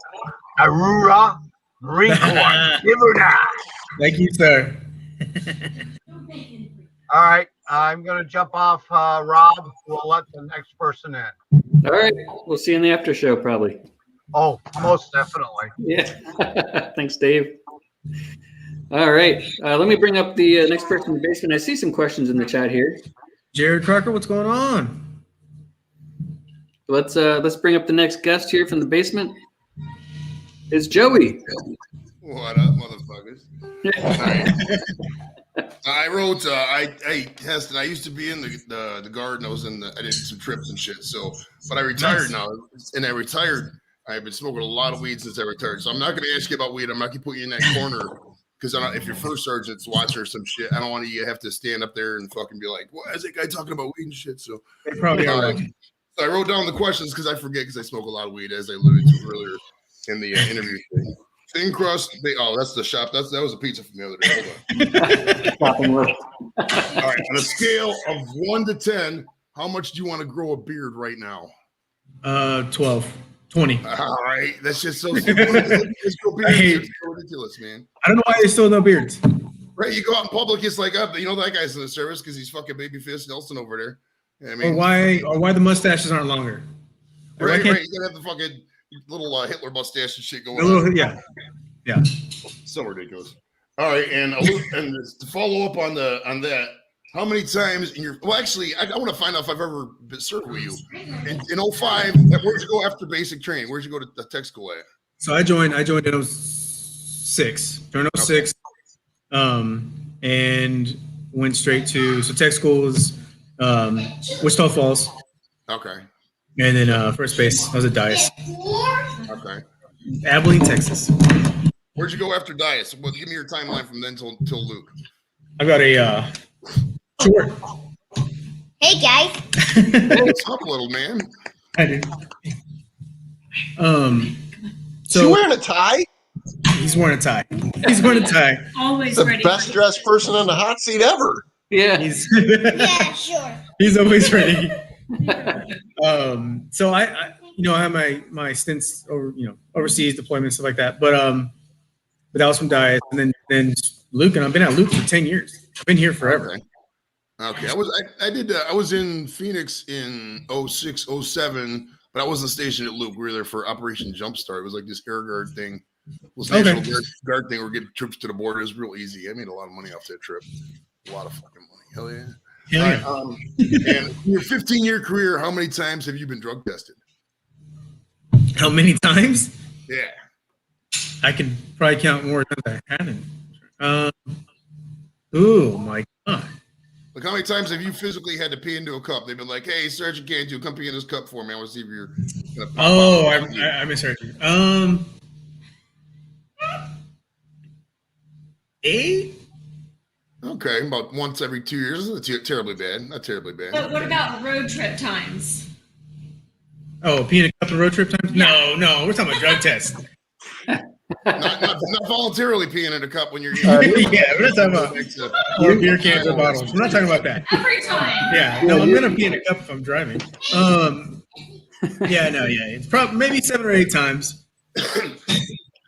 Arura, Marine Corps. Ibuda.
Thank you, sir.
All right, I'm going to jump off, Rob. We'll let the next person in.
All right. We'll see you in the after show, probably.
Oh, most definitely.
Yeah. Thanks, Dave. All right. Let me bring up the next person in the basement. I see some questions in the chat here.
Jared Crocker, what's going on?
Let's bring up the next guest here from the basement. It's Joey.
What up, motherfuckers?
I wrote. Heston. I used to be in the garden. I did some trips and shit. So, but I retired now, and I retired. I've been smoking a lot of weed since I retired. So I'm not going to ask you about weed. I'm not going to put you in that corner because if your first sergeant's watching or some shit, I don't want you to have to stand up there and fucking be like, "Why is that guy talking about weed and shit?" So
They probably are watching.
So I wrote down the questions because I forget because I smoke a lot of weed, as I alluded to earlier in the interview thing. Thin crust. That's the shop. That was a pizza from the other day. Hold on. All right. On a scale of 1 to 10, how much do you want to grow a beard right now?
12, 20.
All right. That's just so simple. It's so ridiculous, man.
I don't know why they still have no beards.
Right. You go out in public, it's like, that guy's in the service because he's fucking Babyface Nelson over there. I mean,
or why the mustaches aren't longer?
Right. You gotta have the fucking little Hitler mustache and shit going on.
Yeah.
So ridiculous. All right, and to follow up on that, how many times in your actually, I want to find out if I've ever been served with you. In 05, where'd you go after basic training? Where'd you go to the tech school at?
So I joined in 06. During 06, and went straight to tech school was Wichita Falls.
Okay.
And then first base, I was at Dice.
Okay.
Abilene, Texas.
Where'd you go after Dice? Well, give me your timeline from then till Luke.
I got a short.
Hey guys.
What's up, little man?
I do.
So you wearing a tie?
He's wearing a tie. He's wearing a tie.
Always
The
ready.
best dressed person on the hot seat ever.
Yeah.
Yeah, sure.
He's always ready. So I have my stints overseas deployments, stuff like that. But that was from Diet, and then Luke, and I've been at Luke for 10 years. I've been here forever.
Okay. I was in Phoenix in 06, 07, but I wasn't stationed at Luke. We were there for Operation Jumpstart. It was like this air guard thing. It was National Guard thing. We're getting trips to the border. It was real easy. I made a lot of money off that trip. A lot of fucking money. Hell yeah. And in your 15-year career, how many times have you been drug tested?
How many times?
Yeah.
I can probably count more than I haven't. Oh my God.
Like, how many times have you physically had to pee into a cup? They've been like, "Hey, Sergeant Cantu, come pee in this cup for me. I want to see if you're gonna pop out."
I misheard you. 8?
Okay, about once every 2 years. Isn't terribly bad. Not terribly bad.
But what about road trip times?
Oh, peeing a cup of road trip times? No, we're talking about drug tests.
not voluntarily peeing in a cup when you're
yeah, we're not talking about beer cans or bottles. We're not talking about that.
Every time.
Yeah, no, I'm gonna pee in a cup if I'm driving. It's probably maybe 7 or 8 times.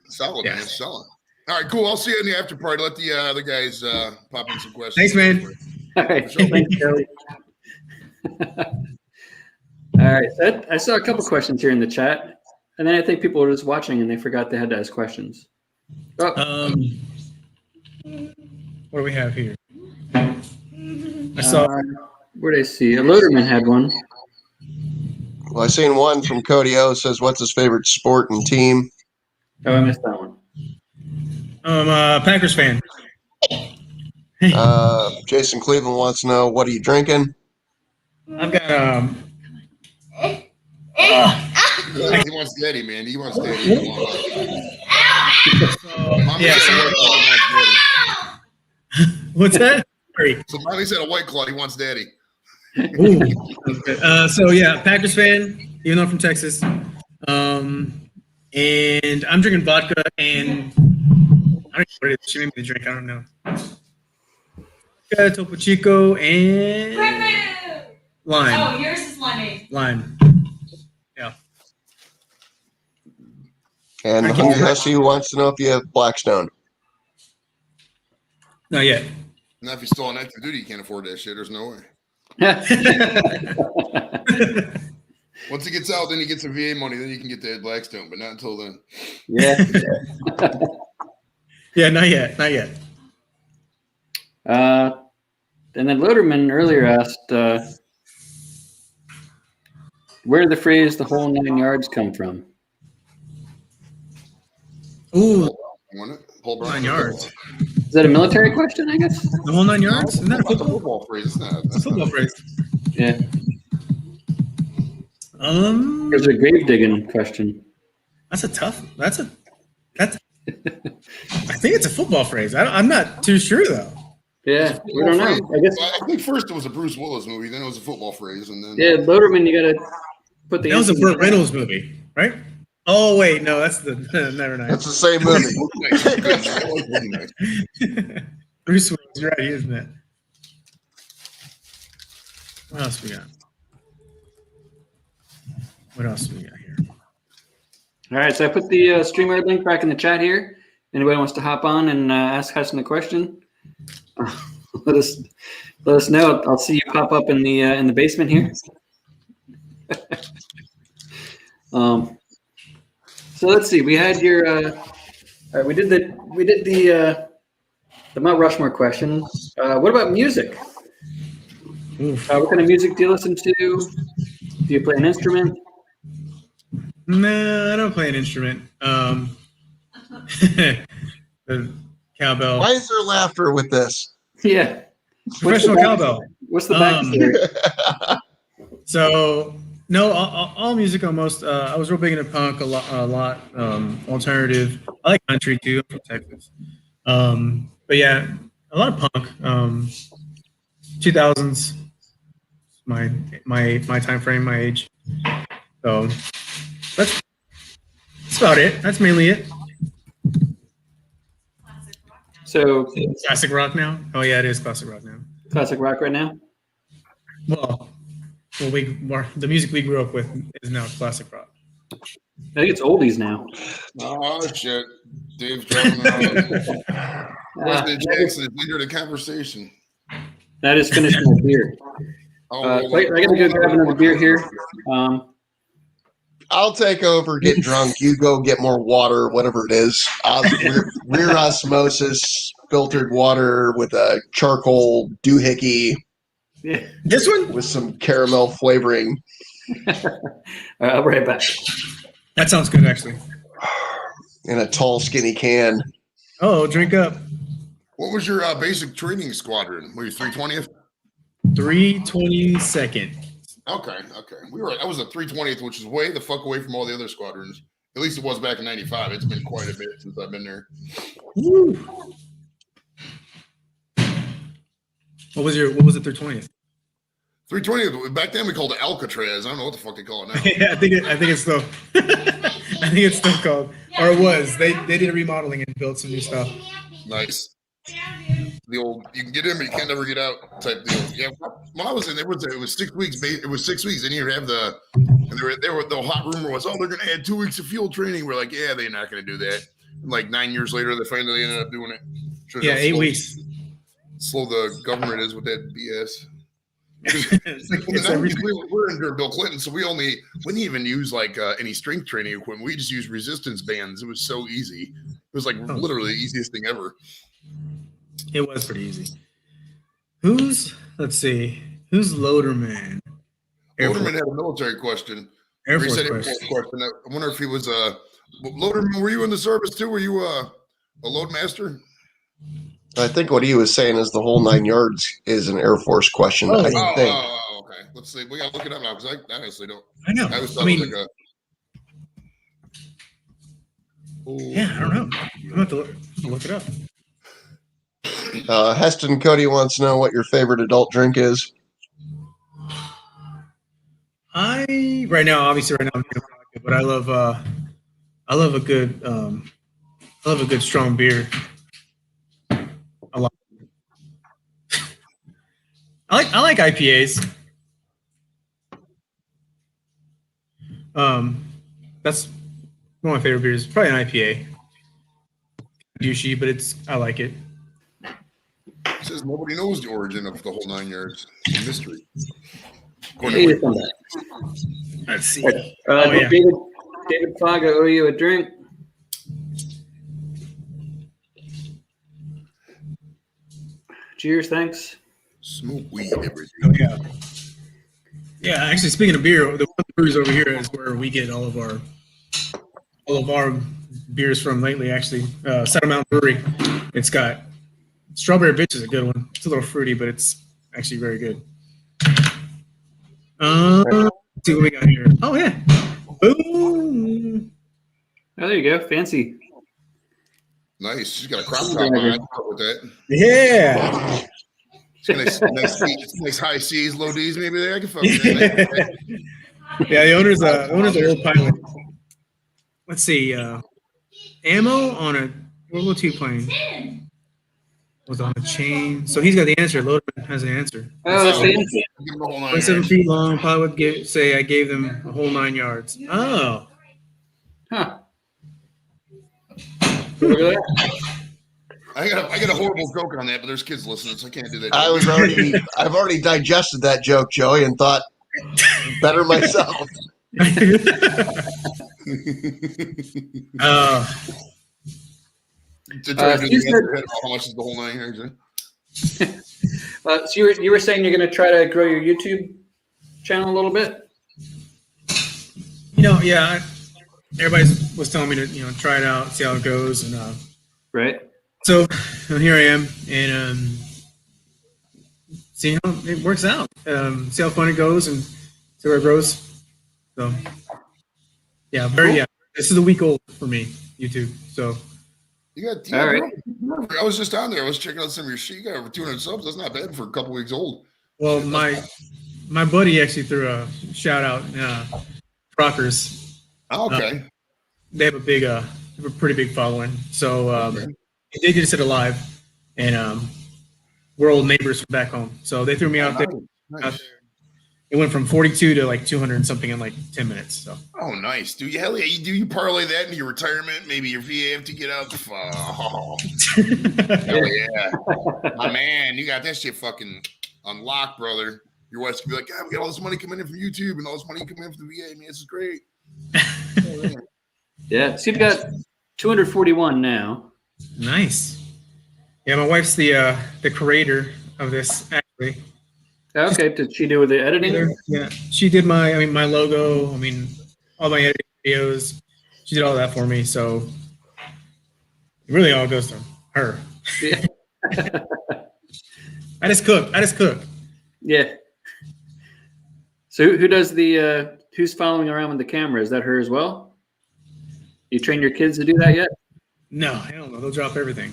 Solid, man, solid. All right, cool. I'll see you in the after party. Let the other guys pop in some questions.
Thanks, man.
All right. Thanks, Kelly. All right. So I saw a couple questions here in the chat, and then I think people were just watching and they forgot they had to ask questions.
Oh. What do we have here? I saw.
Where did I see? A Loaderman had one.
Well, I seen one from Cody O. Says, "What's his favorite sport and team?"
Oh, I missed that one.
I'm a Packers fan.
Jason Cleveland wants to know, what are you drinking?
I've got
He wants daddy, man. He wants daddy.
What's that?
So Miley said a White Claw. He wants daddy.
Ooh. Packers fan, even though I'm from Texas. And I'm drinking vodka and I don't know what it is. She made me drink. I don't know. Got Topo Chico and lime.
Oh, yours is limeade.
Lime. Yeah.
And Honey Hussy wants to know if you have Blackstone.
Not yet.
Now, if you're still on active duty, you can't afford that shit. There's no way. Once he gets out, then he gets some VA money. Then you can get that Blackstone, but not until then.
Yeah.
Yeah, not yet. Not yet.
And then Loaderman earlier asked, where did the phrase "the whole 9 yards" come from?
Ooh,
Want it? Whole
9 yards.
Is that a military question, I guess?
The whole 9 yards? Isn't that a
That's a
football?
football phrase. It's not.
It's a
That's
football
not
phrase.
Yeah. There's a grave digging question.
That's a tough. That's. I think it's a football phrase. I'm not too sure though.
Yeah, we don't know. I guess.
I think first it was a Bruce Willis movie, then it was a football phrase, and then
Yeah, Loderman, you gotta put the.
That was a
answer-
Burt Reynolds movie, right? Oh wait, no, that's the Never Night.
That's the same movie.
Bruce Willis, you're right, he isn't it? What else we got? What else we got here?
All right, so I put the streamer link back in the chat here. Anybody wants to hop on and ask Heston a question? Let us know. I'll see you pop up in the basement here. So let's see. We had your. All right, we did the Mount Rushmore question. What about music? What kind of music do you listen to? Do you play an instrument?
No, I don't play an instrument. The cowbell.
Why is there laughter with this?
Yeah.
Professional cowbell.
What's the backstory?
So no, all music almost. I was real big into punk, a lot. Alternative. I like country too. I'm from Texas. But yeah, a lot of punk. 2000s. My time frame, my age. So that's about it. That's mainly it.
So
Classic rock now. Oh yeah, it is classic rock now.
classic rock right now.
Well, the music we grew up with is now classic rock.
I think it's oldies now.
oh shit, Dave's dropping out. President Jackson has entered the conversation.
That is finishing my beer. I gotta go grab another beer here.
I'll take over, get drunk. You go get more water, whatever it is. Rear osmosis, filtered water with a charcoal doohickey
Yeah.
This one?
with some caramel flavoring.
All right, I'll be right back.
That sounds good, actually.
In a tall, skinny can.
Oh, drink up.
What was your basic training squadron? Were you 320th?
322nd.
Okay. I was a 320th, which is way the fuck away from all the other squadrons. At least it was back in '95. It's been quite a bit since I've been there.
Woo. What was the 320th?
320th back then we called it Alcatraz. I don't know what the fuck they call it now.
Yeah, I think it's still I think it's still called, or it was. They did a remodeling and built some new stuff.
Nice. The old you can get in but you can't never get out type deal. Yeah, when I was in, it was 6 weeks. It was 6 weeks. Then you have the hot rumor was, they're going to add 2 weeks of field training. We're like, yeah, they're not going to do that. And like 9 years later, they finally ended up doing it. Sure,
Yeah, 8 weeks.
Slow the government is with that BS.
It's every-
We're under Bill Clinton, so we didn't even use like any strength training equipment. We just used resistance bands. It was so easy. It was like literally the easiest thing ever.
It was pretty easy. Who's Loderman?
Loderman had a military question.
Air
He
Force
said Air
question.
Force question. I wonder if he was Loderman. Were you in the service too? Were you a load master?
I think what he was saying is the whole 9 yards is an Air Force question. I think.
Oh, okay. Let's see. We got to look it up now because I honestly don't.
I know.
I was
I mean,
like a.
yeah, I don't know. I'm going to look it up.
Heston Cody wants to know what your favorite adult drink is.
Right now I'm drinking vodka, but I love a good strong beer. A lot. I like IPAs. That's one of my favorite beers. Probably an IPA. Douchey, but I like it.
It says nobody knows the origin of the whole 9 yards. It's a mystery.
Hey,
Let's see.
yeah. David Fogg, I owe you a drink. Cheers, thanks.
Smoke weed every day.
Oh yeah. Yeah, actually, speaking of beer, the breweries over here is where we get all of our beers from lately. Actually, Saddle Mountain Brewery. It's got Strawberry Bitch is a good one. It's a little fruity, but it's actually very good. Let's see what we got here. Oh yeah. Boom.
Oh, there you go. Fancy.
Nice. She's got a crop top on. I can fuck with that.
Yeah.
Nice high C's, low D's, maybe there. I can fuck with that.
Yeah, the owner's an old pilot. Let's see. Ammo on a World War II plane was on a chain. So he's got the answer. Loderman has the answer.
Oh, that's the answer.
27 feet long. Pilot would say I gave them a whole 9 yards. Oh.
Huh. Look at that.
I got a horrible joke on that, but there's kids listening, so I can't do that.
I've already digested that joke, Joey, and thought better myself.
How much is the whole 9 yards?
So you were saying you're going to try to grow your YouTube channel a little bit?
Yeah. Everybody was telling me to, try it out, see how it goes, and
right.
So here I am, and see how it works out. See how fun it goes, and see where it grows. So yeah, this is a week old for me, YouTube. So
all right.
I was just on there. I was checking out some of your shit. You got over 200 subs. That's not bad for a couple weeks old.
Well, my buddy actually threw a shout out. Rockers.
Oh, okay.
They have a pretty big following. So they just did it live, and we're old neighbors from back home. So they threw me out there.
Nice.
It went from 42 to like 200 and something in like 10 minutes. So.
Oh, nice, dude! Hell yeah! You parlay that into your retirement? Maybe your VA have to get out. Oh, hell yeah, my man! You got that shit fucking unlocked, brother. Your wife's gonna be like, "God, we got all this money coming in from YouTube and all this money coming in from the VA. Man, this is great."
Yeah, so you've got 241 now.
Nice. Yeah, my wife's the creator of this, actually.
Okay, did she do with the editing?
Yeah, she did my logo. All my editing videos. She did all that for me. So it really all goes to her.
Yeah.
I just cook.
Yeah. So who does the who's following around with the camera? Is that her as well? You train your kids to do that yet?
No, hell no. They'll drop everything.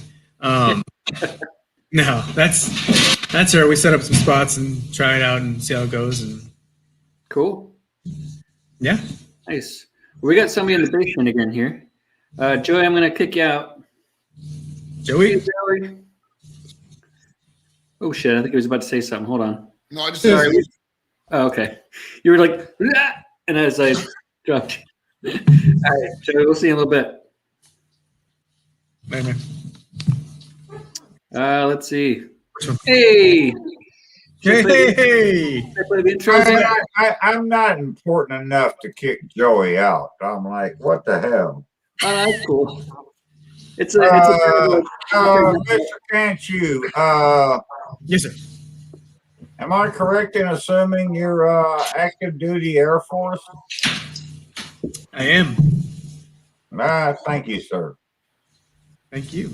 No, that's her. We set up some spots and try it out and see how it goes. And
cool.
Yeah.
Nice. We got somebody in the basement again here. Joey, I'm going to kick you out.
Joey?
Oh, shit. I think he was about to say something. Hold on.
No, I just
sorry. Oh, okay. You were like, "Ah!" And as I dropped you. All right, Joey, we'll see you in a little bit.
Bye, man.
Let's see. Hey.
Hey. I'm not important enough to kick Joey out. I'm like, what the hell?
Oh, that's cool. It's
Mr. Cantu.
Yes, sir.
Am I correct in assuming you're active duty Air Force?
I am.
Thank you, sir.
Thank you.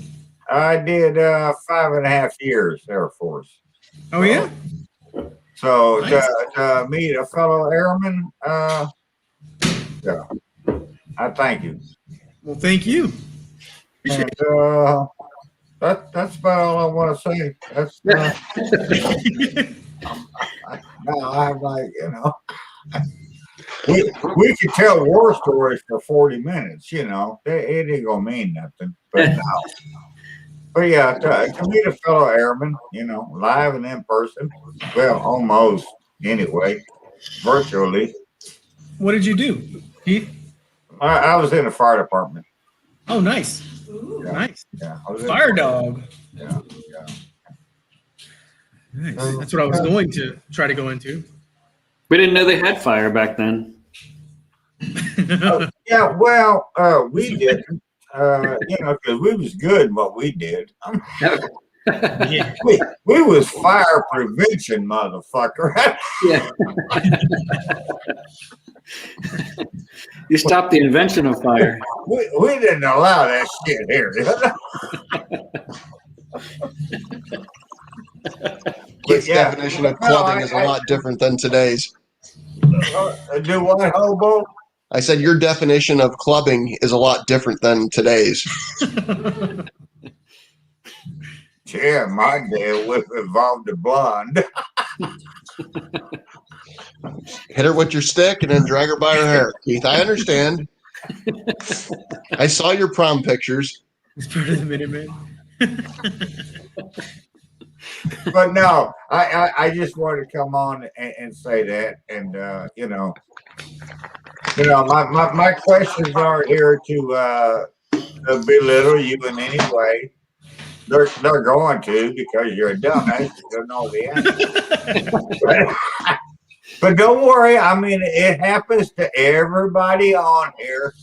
I did 5.5 years Air Force.
Oh, yeah?
So
Nice.
to meet a fellow airman, yeah, I thank you.
Well, thank you. Appreciate
And, that's about all I want to say. That's no, I'm like, we could tell war stories for 40 minutes, it ain't gonna mean nothing. But no. But yeah, to meet a fellow airman, live and in person, well, almost anyway, virtually.
What did you do, Keith?
I was in the fire department.
Oh, nice.
Ooh.
Yeah.
Nice.
Yeah, I was in
Fire
the
dog.
Yeah.
Nice. That's what I was going to try to go into.
We didn't know they had fire back then.
Yeah, well, we didn't, because we was good in what we did.
Yeah.
We was fire prevention, motherfucker.
Yeah. You stopped the invention of fire.
we didn't allow that shit here.
His
yeah.
definition of
No,
clubbing is a lot different than today's.
Do what, Hobo?
I said your definition of clubbing is a lot different than today's.
Yeah, my day would involve the blonde.
Hit her with your stick and then drag her by her hair. Keith, I understand. I saw your prom pictures.
It's part of the Minutemen.
But no, I just wanted to come on and say that, and my questions aren't here to belittle you in any way. They're going to, because you're a dumbass. You don't know the answer. But don't worry. I mean, it happens to everybody on here.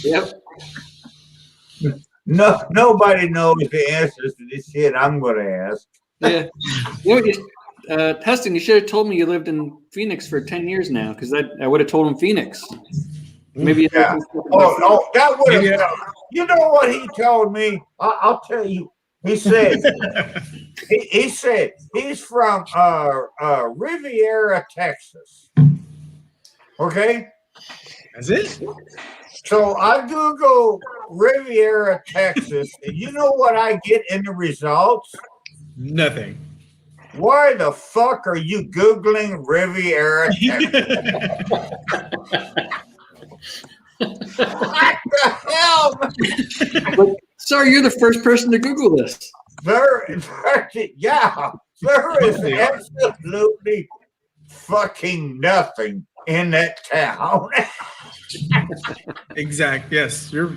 Yep.
No, nobody knows the answers to this shit I'm going to ask.
Yeah. Heston, you should have told me you lived in Phoenix for 10 years now, because I would have told him Phoenix. Maybe.
Yeah. Oh, that would have. You know what he told me? I'll tell you. He said. he said he's from Riviera, Texas. Okay.
That's it.
So I Google Riviera, Texas, and you know what I get in the results?
Nothing.
Why the fuck are you Googling Riviera, Texas? What the hell?
Sorry, you're the first person to Google this.
There is absolutely fucking nothing in that town.
Exact. Yes, you're.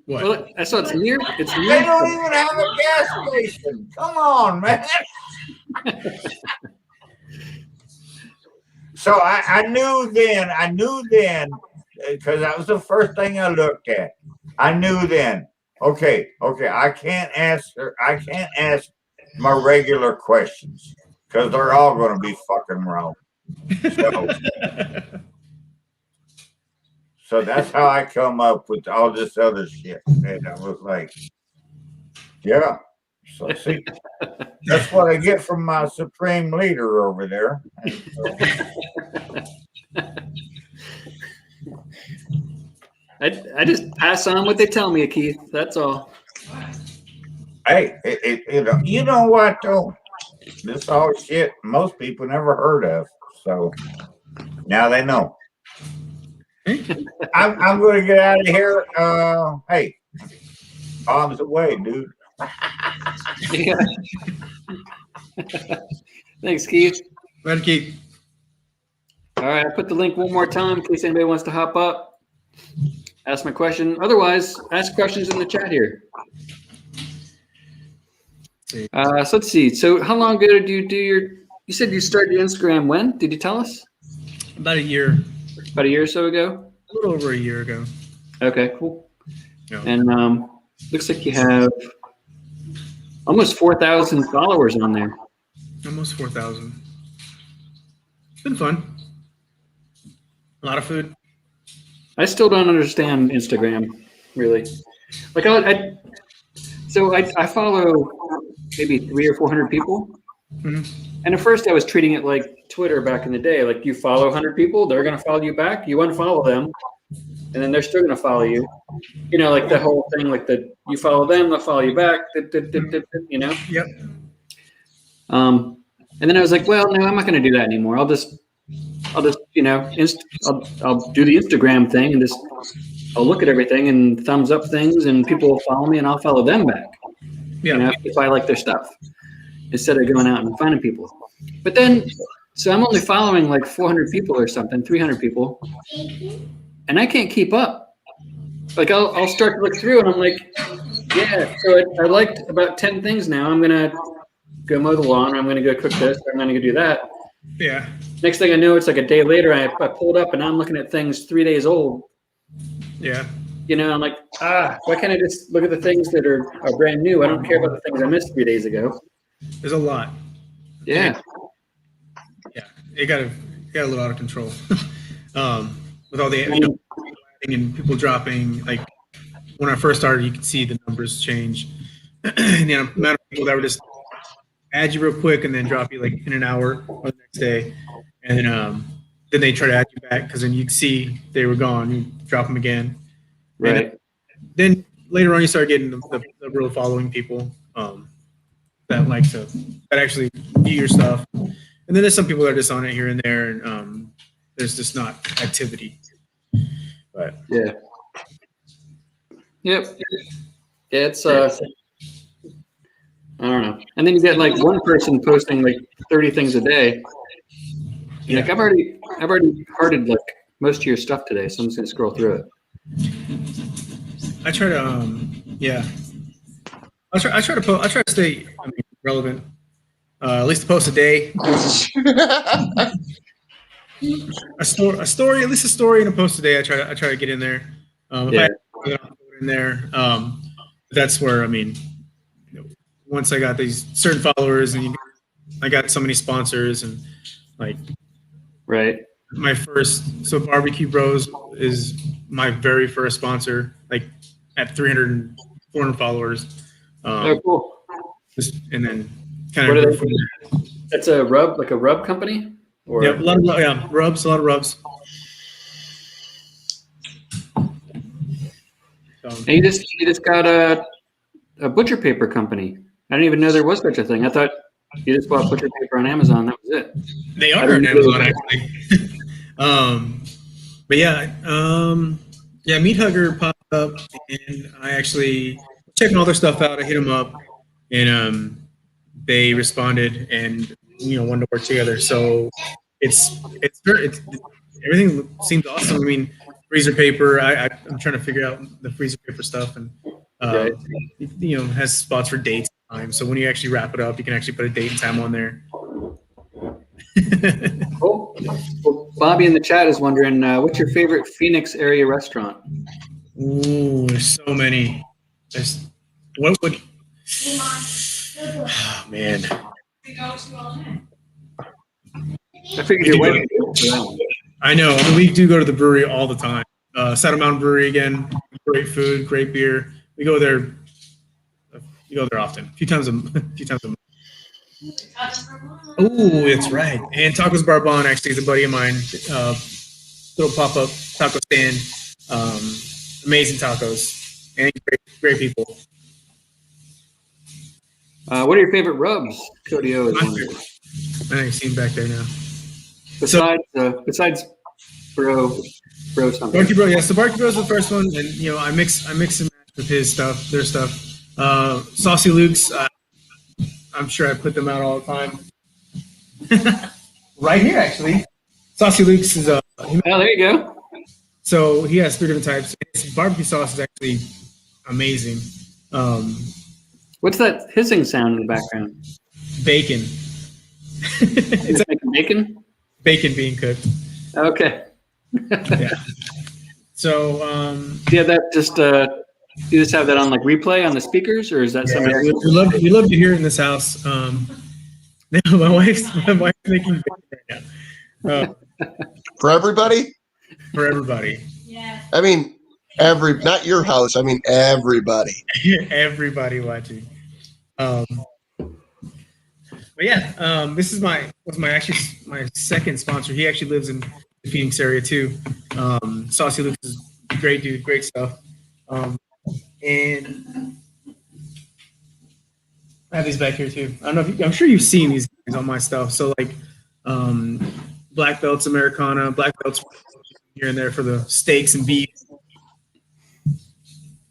What?
Well, I saw it's near. It's
They
near.
don't even have a gas station. Come on, man. So I knew then, because that was the first thing I looked at. I knew then, okay, I can't ask my regular questions, because they're all going to be fucking wrong. So that's how I come up with all this other shit. And I was like, yeah. So see, that's what I get from my supreme leader over there.
I just pass on what they tell me, Keith. That's all.
Hey, you know what though? This all shit most people never heard of. So now they know. I'm going to get out of here. Hey, bombs away, dude.
Yeah. Thanks, Keith.
Well, Keith.
All right, I put the link one more time in case anybody wants to hop up, ask my question. Otherwise, ask questions in the chat here. So let's see. So how long ago did you do you said you started your Instagram when? Did you tell us?
About a year.
About a year or so ago?
A little over a year ago.
Okay, cool.
Yeah.
And looks like you have almost 4,000 followers on there.
Almost 4,000. It's been fun. A lot of food.
I still don't understand Instagram, really. Like I follow maybe 300 or 400 people.
Mm-hmm.
And at first I was treating it like Twitter back in the day. Like you follow 100 people, they're going to follow you back. You unfollow them, and then they're still going to follow you. You know, like the whole thing, like you follow them, they'll follow you back. You know?
Yep.
And then I was like, well, no, I'm not going to do that anymore. I'll just I'll do the Instagram thing and I'll look at everything and thumbs up things, and people will follow me and I'll follow them back.
Yeah.
You know, if I like their stuff, instead of going out and finding people. But then, so I'm only following like 400 people or something, 300 people, and I can't keep up. Like I'll start to look through and I'm like, yeah, so I liked about 10 things now. I'm gonna go mow the lawn, or I'm gonna go cook this, or I'm gonna go do that.
Yeah.
Next thing I know, it's like a day later, I pulled up and I'm looking at things 3 days old.
Yeah.
You know, I'm like, why can't I just look at the things that are brand new? I don't care about the things I missed 3 days ago.
There's a lot.
Yeah.
Yeah. It got a little out of control. With all the and people dropping. Like when I first started, you could see the numbers change. and the amount of people that would just add you real quick and then drop you like in an hour or the next day, and then they try to add you back because then you'd see they were gone. You drop them again,
Right.
And then later on, you start getting the real following people that actually view your stuff, and then there's some people that are just on it here and there, and there's just not activity. But
Yeah. Yep. Yeah, it's I don't know. And then you get like one person posting like 30 things a day.
Yeah.
Like I've already hearted like most of your stuff today, so I'm just gonna scroll through it.
I try to I try to stay relevant. At least to post a day. a story, at least a story and a post a day. I try to get in there. If I put it in there, that's where once I got these certain followers and I got so many sponsors and like
Right.
my first, so Barbecue Bros is my very first sponsor, like at 300, 400 followers.
Oh, cool.
And then kind
What
of
are they? That's a rub, like a rub company? Or
yeah, a lot of rubs.
And you just got a butcher paper company. I didn't even know there was such a thing. I thought you just bought butcher paper on Amazon. That was it.
They are on Amazon actually. But yeah, Meat Hugger popped up, and I actually checking all their stuff out. I hit them up, and they responded, and wanted to work together. So it's everything seems awesome. I mean, freezer paper. I'm trying to figure out the freezer paper stuff, and
Right.
has spots for dates and time. So when you actually wrap it up, you can actually put a date and time on there.
Cool. Well, Bobby in the chat is wondering, what's your favorite Phoenix area restaurant?
Ooh, there's so many. What would? Oh, man.
I figured your wife would go for that one.
I know. We do go to the brewery all the time. Saddle Mountain Brewery again. Great food, great beer. We go there. We go there often. A few times a month. Oh, that's right. And Tacos Barbon actually is a buddy of mine. Little pop-up taco stand. Amazing tacos and great people.
What are your favorite rubs? Cody O is wondering.
I think seen back there now.
Besides bro something.
Barbecue Bro, yes. So Barbecue Bro is the first one, and I mix and match with his stuff, their stuff. Saucy Luke's, I'm sure I put them out all the time. Right here, actually. Saucy Luke's is
Oh, there you go.
So he has 3 different types. His barbecue sauce is actually amazing.
What's that hissing sound in the background?
Bacon.
It's making bacon?
Bacon being cooked.
Okay.
Yeah. So
yeah, that just you just have that on like replay on the speakers, or is that something?
we love to hear it in this house. My wife's making bacon right now.
For everybody?
For everybody.
Yeah.
I mean, not your house. I mean, everybody.
Everybody watching. But yeah, this is my second sponsor. He actually lives in the Phoenix area too. Saucy Luke is a great dude, great stuff. And I have these back here too. I don't know if I'm sure you've seen these guys on my stuff. So like black belts, Americana, black belts here and there for the steaks and beef.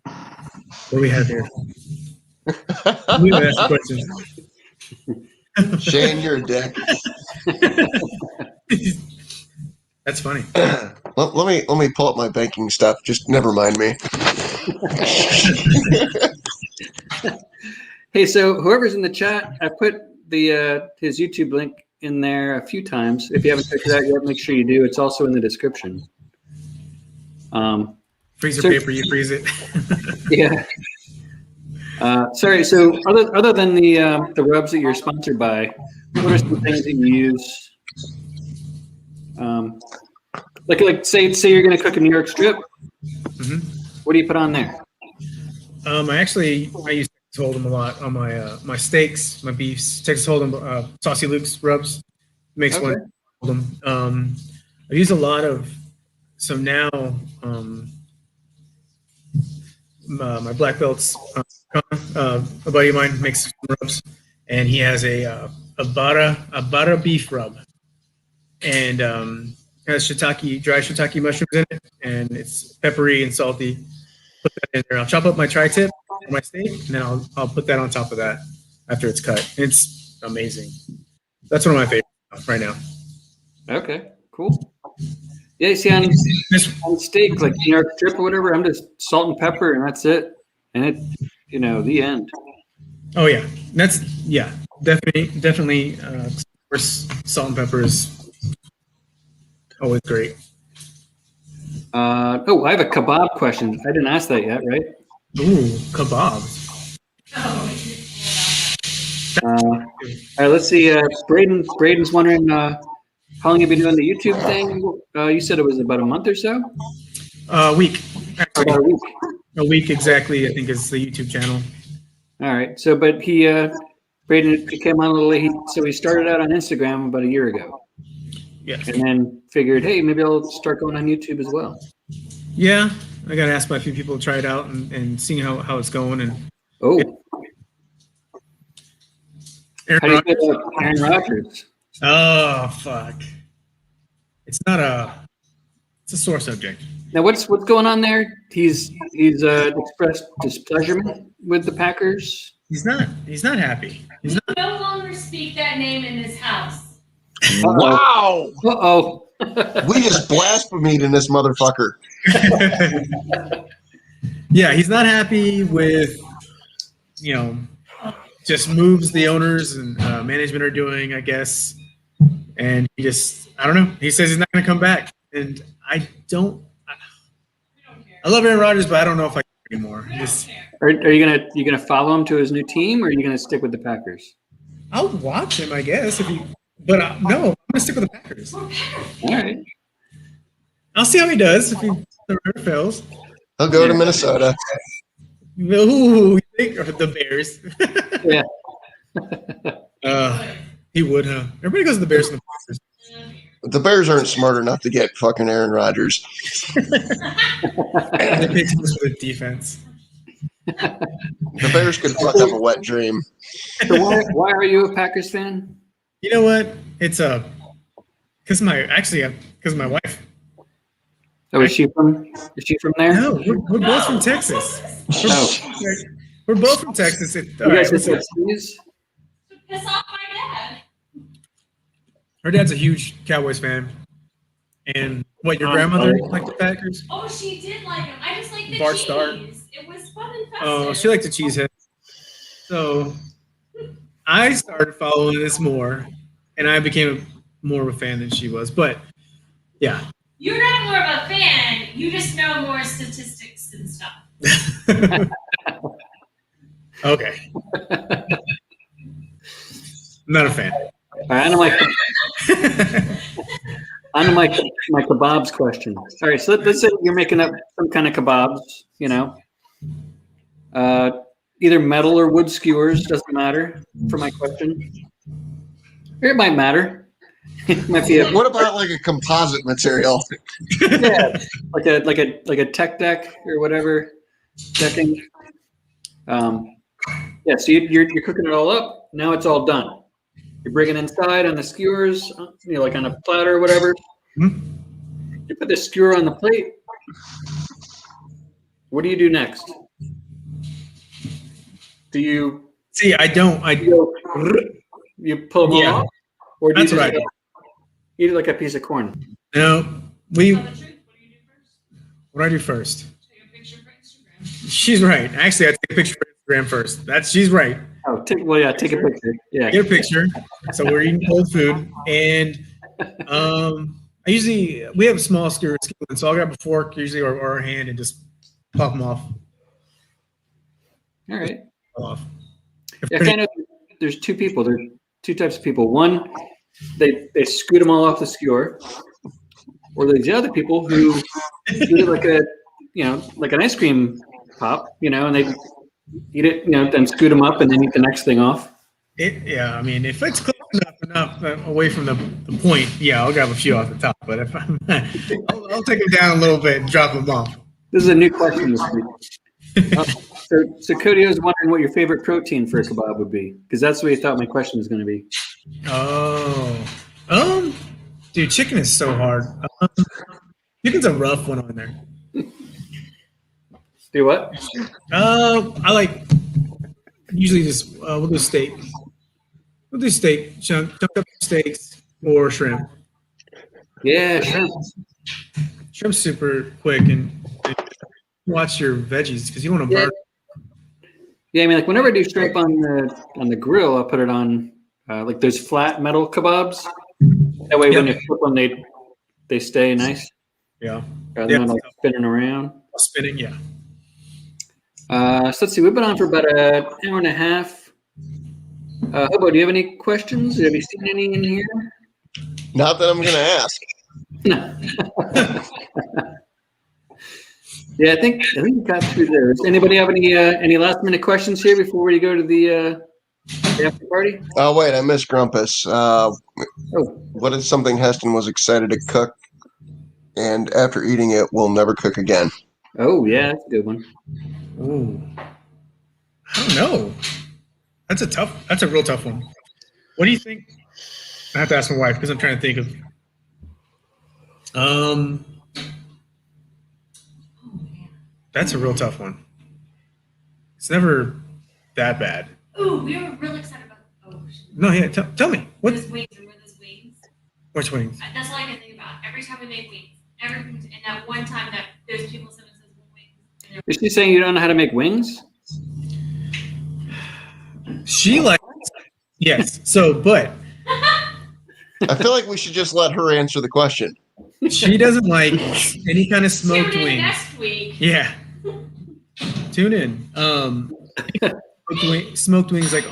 What do we have here? We have asked questions.
Shane, you're a dick.
That's funny.
Let me pull up my banking stuff. Just never mind me.
Hey, so whoever's in the chat, I put the his YouTube link in there a few times. If you haven't checked it out yet, make sure you do. It's also in the description.
Freezer
so-
paper, you freeze it.
Yeah. Sorry. So other than the rubs that you're sponsored by, what are some things that you use? Like say you're going to cook a New York strip.
Mm-hmm.
What do you put on there?
I use Hold'em a lot on my steaks, my beefs. Texas Hold'em, Saucy Luke's rubs makes
Okay.
one. Hold'em. I use a lot of. So now, my black belts, a buddy of mine makes some rubs, and he has a butter beef rub, and has dry shiitake mushrooms in it, and it's peppery and salty. Put that in there. I'll chop up my tri-tip for my steak, and then I'll put that on top of that after it's cut. It's amazing. That's one of my favorites right now.
Okay, cool. Yeah, you see on steak, like New York strip or whatever, I'm just salt and pepper and that's it. And it, the end.
Oh yeah, definitely. Of course, salt and pepper is always great.
I have a kebab question. I didn't ask that yet, right?
Ooh, kebabs.
All right, let's see. Braden's wondering how long have you been doing the YouTube thing? You said it was about a month or so?
Week. Actually,
about a week.
A week exactly, I think, is the YouTube channel.
All right. So, but Braden came on a little late. So he started out on Instagram about a year ago.
Yes.
And then figured, hey, maybe I'll start going on YouTube as well.
Yeah, I got asked by a few people to try it out and seeing how it's going. And
how do you feel about Aaron Rodgers?
Oh fuck! It's a sore subject.
Now, what's going on there? He's expressed displeasure with the Packers.
He's not happy.
We no longer speak that name in this house.
Wow!
Uh-oh.
We just blasphemed in this motherfucker.
Yeah, he's not happy with, just moves the owners and management are doing, I guess. And I don't know. He says he's not going to come back. And I love Aaron Rodgers, but I don't know if I care anymore.
Are you gonna follow him to his new team, or are you gonna stick with the Packers?
I'll watch him, I guess, but no, I'm going to stick with the Packers.
All right.
I'll see how he does if he never fails.
He'll go to Minnesota.
Ooh, you think? Or the Bears.
Yeah.
He would, huh? Everybody goes to the Bears and the Packers.
The Bears aren't smart enough to get fucking Aaron Rodgers.
They pay too much for the defense.
The Bears could fuck up a wet dream.
So why are you a Packers fan?
You know what? It's because my wife.
Oh, is she from there?
No, we're both from Texas. We're both from Texas.
You guys just like
Piss off my dad.
Her dad's a huge Cowboys fan. And what, your grandmother liked the Packers?
Oh, she did like him. I just like the
Bart
cheese.
Starr.
It was fun and festive.
Oh, she liked the cheesehead. So I started following this more, and I became more of a fan than she was. But yeah.
You're not more of a fan. You just know more statistics and stuff.
Okay. I'm not a fan.
All right, on to my kebabs question. All right, so let's say you're making up some kind of kebabs, either metal or wood skewers, doesn't matter for my question. Or it might matter. It might be
What about like a composite material?
yeah, like a tech deck or whatever decking. Yeah, so you're cooking it all up. Now it's all done. You bring it inside on the skewers, like on a platter or whatever.
Mm-hmm.
You put the skewer on the plate. What do you do next? Do you
see? I don't.
You pull them off, or do
That's
you
what I do.
eat it like a piece of corn?
No,
Tell the truth. What do you do first?
What do I do first?
Take a picture for Instagram.
She's right. Actually, I take a picture for Instagram first. She's right.
Oh, take a picture. Yeah,
Get a picture. So we're eating cold food, and we have small skewers, so I'll grab a fork usually or a hand and just pop them off.
All right.
Off.
Yeah, kind of. There's two people. There are two types of people. One, they scoot them all off the skewer, or there's the other people who do it like an ice cream pop, and they eat it, then scoot them up and then eat the next thing off.
I mean, if it's close enough away from the point, yeah, I'll grab a few off the top. But if I'll take them down a little bit and drop them off.
This is a new question this week. So Cody was wondering what your favorite protein for a kebab would be, because that's what he thought my question was going to be.
Oh, dude, chicken is so hard. Chicken's a rough one on there.
Do what?
I like usually just we'll do steak. We'll do steak, chunk up steaks or shrimp.
Yeah, shrimp.
Shrimp's super quick and watch your veggies because you don't want to burn.
Yeah, I mean, like whenever I do shrimp on the grill, I'll put it on like those flat metal kebabs. That way, when you flip them, they stay nice.
Yeah.
Rather than like spinning around.
Spinning, yeah.
So let's see. We've been on for about an hour and a half. Hobo, do you have any questions? Have you seen any in here?
Not that I'm going to ask.
Yeah, I think we got through those. Anybody have any last minute questions here before we go to the after party?
Oh wait, I missed Grumpus. What is something Heston was excited to cook, and after eating it, will never cook again?
Oh yeah, that's a good one.
Ooh, I don't know. That's a real tough one. What do you think? I have to ask my wife because I'm trying to think of. That's a real tough one. It's never that bad.
Ooh, we were really excited about. Oh,
no, yeah. Tell me what.
Those wings. Remember those wings?
Which wings?
That's all I can think about. Every time we make wings, and that one time that those people sent us those wings.
Is she saying you don't know how to make wings?
She likes. Yes. So, but.
I feel like we should just let her answer the question.
She doesn't like any kind of smoked
Tune in
wings.
next week.
Yeah. Tune in. Smoked wings, like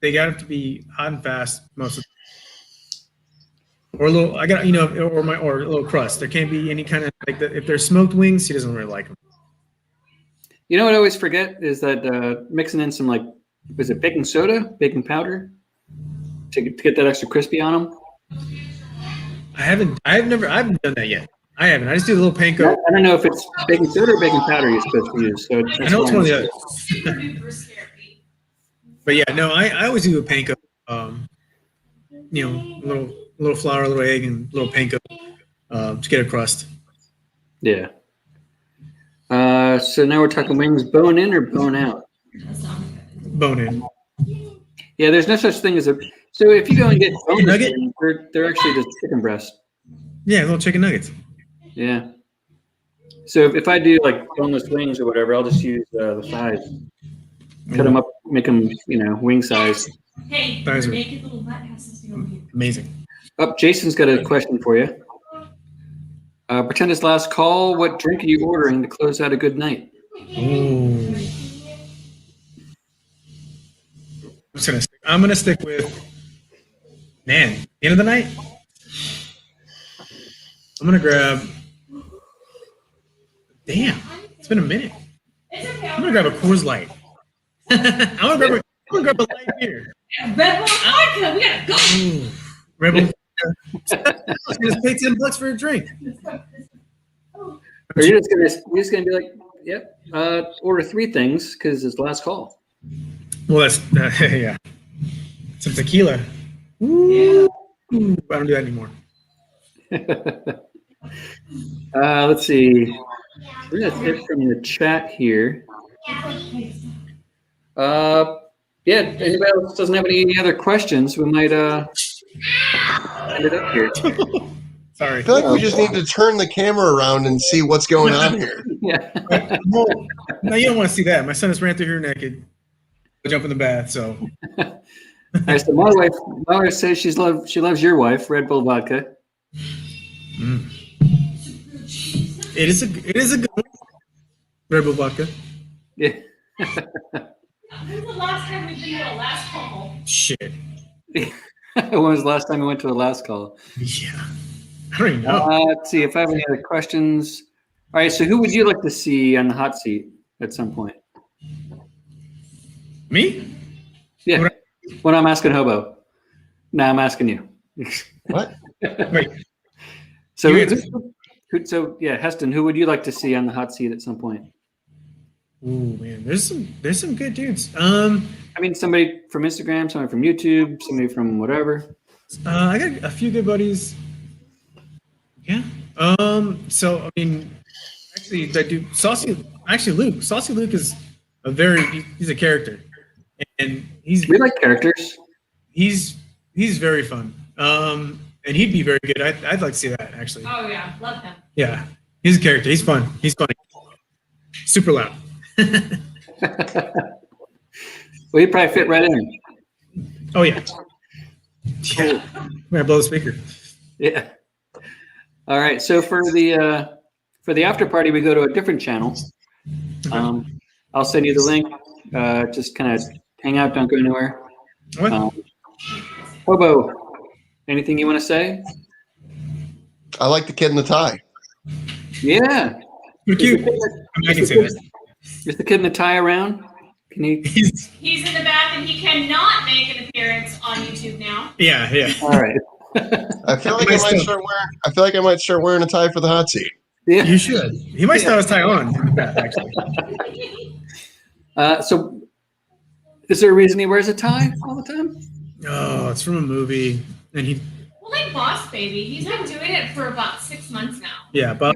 they got to be hot and fast most of the time. Or a little. I got or a little crust. There can't be any kind of like if they're smoked wings. She doesn't really like them.
You know what I always forget is that mixing in some was it baking soda, baking powder, to get that extra crispy on them.
I haven't done that yet. I haven't. I just do a little panko.
I don't know if it's baking soda or baking powder you're supposed to use. So
I know it's one of the other. But yeah, no, I always do a panko. A little flour, a little egg, and a little panko to get a crust.
Yeah. So now we're talking wings, bone in or bone out?
Bone in.
Yeah, there's no such thing as a. So if you go and get bone
nugget,
they're actually just chicken breast.
Yeah, little chicken nuggets.
Yeah. So if I do like boneless wings or whatever, I'll just use the thighs. Cut them up, make them wing size.
Hey,
Thighs
your
are
naked little butt has to stay over here.
amazing.
Jason's got a question for you. Pretend it's last call. What drink are you ordering to close out a good night?
Ooh. I'm gonna stick with end of the night. I'm gonna grab. Damn, it's been a minute. I'm gonna grab a Coors Light. I'm gonna grab a light beer.
Red Bull vodka. We gotta go.
Ooh, Red Bull. Just pay $10 for a drink.
Or you're just gonna be like, yep, order 3 things because it's last call.
Well, that's yeah. Some tequila. Ooh. I don't do that anymore.
Let's see. That's it from the chat here. Yeah, anybody else doesn't have any other questions, we might end it up here.
Sorry.
I feel like we just need to turn the camera around and see what's going on here.
Yeah.
No, you don't want to see that. My son just ran through here naked. I jump in the bath, so.
All right, so my wife says she loves your wife, Red Bull vodka.
Mm. It is a good one. Red Bull vodka.
Yeah.
When's the last time we've been to a last call?
Shit.
When was the last time we went to a last call?
Yeah. I don't even know.
Let's see if I have any other questions. All right, so who would you like to see on the hot seat at some point?
Me?
Yeah. When I'm asking Hobo. Now I'm asking you.
What?
Wait.
So,
You answer.
yeah, Heston, who would you like to see on the hot seat at some point?
Ooh, man, there's some good dudes.
I mean, somebody from Instagram, somebody from YouTube, somebody from whatever.
I got a few good buddies. Yeah. So I mean, actually, I do Saucy. Actually, Luke. Saucy Luke is he's a character, and
We like characters.
he's very fun. And he'd be very good. I'd like to see that actually.
Oh yeah, love him.
Yeah, he's a character. He's fun. He's funny. Super loud.
Well, he'd probably fit right in.
Oh yeah. Yeah. I'm gonna blow the speaker.
Yeah. All right. So for the after party, we go to a different channel. I'll send you the link. Just kind of hang out. Don't go anywhere.
What?
Hobo, anything you want to say?
I like the kid in the tie.
Yeah.
You're cute. I can say that.
Is the kid in the tie around? Can he?
He's in the back and he cannot make an appearance on YouTube now.
Yeah.
All right.
I feel like I might start wearing a tie for the hot seat.
Yeah.
You should. He might still have his tie on in the back, actually.
So, is there a reason he wears a tie all the time?
Oh, it's from a movie, and he.
Well, like Boss Baby, he's been doing it for about 6 months now.
Yeah, Bob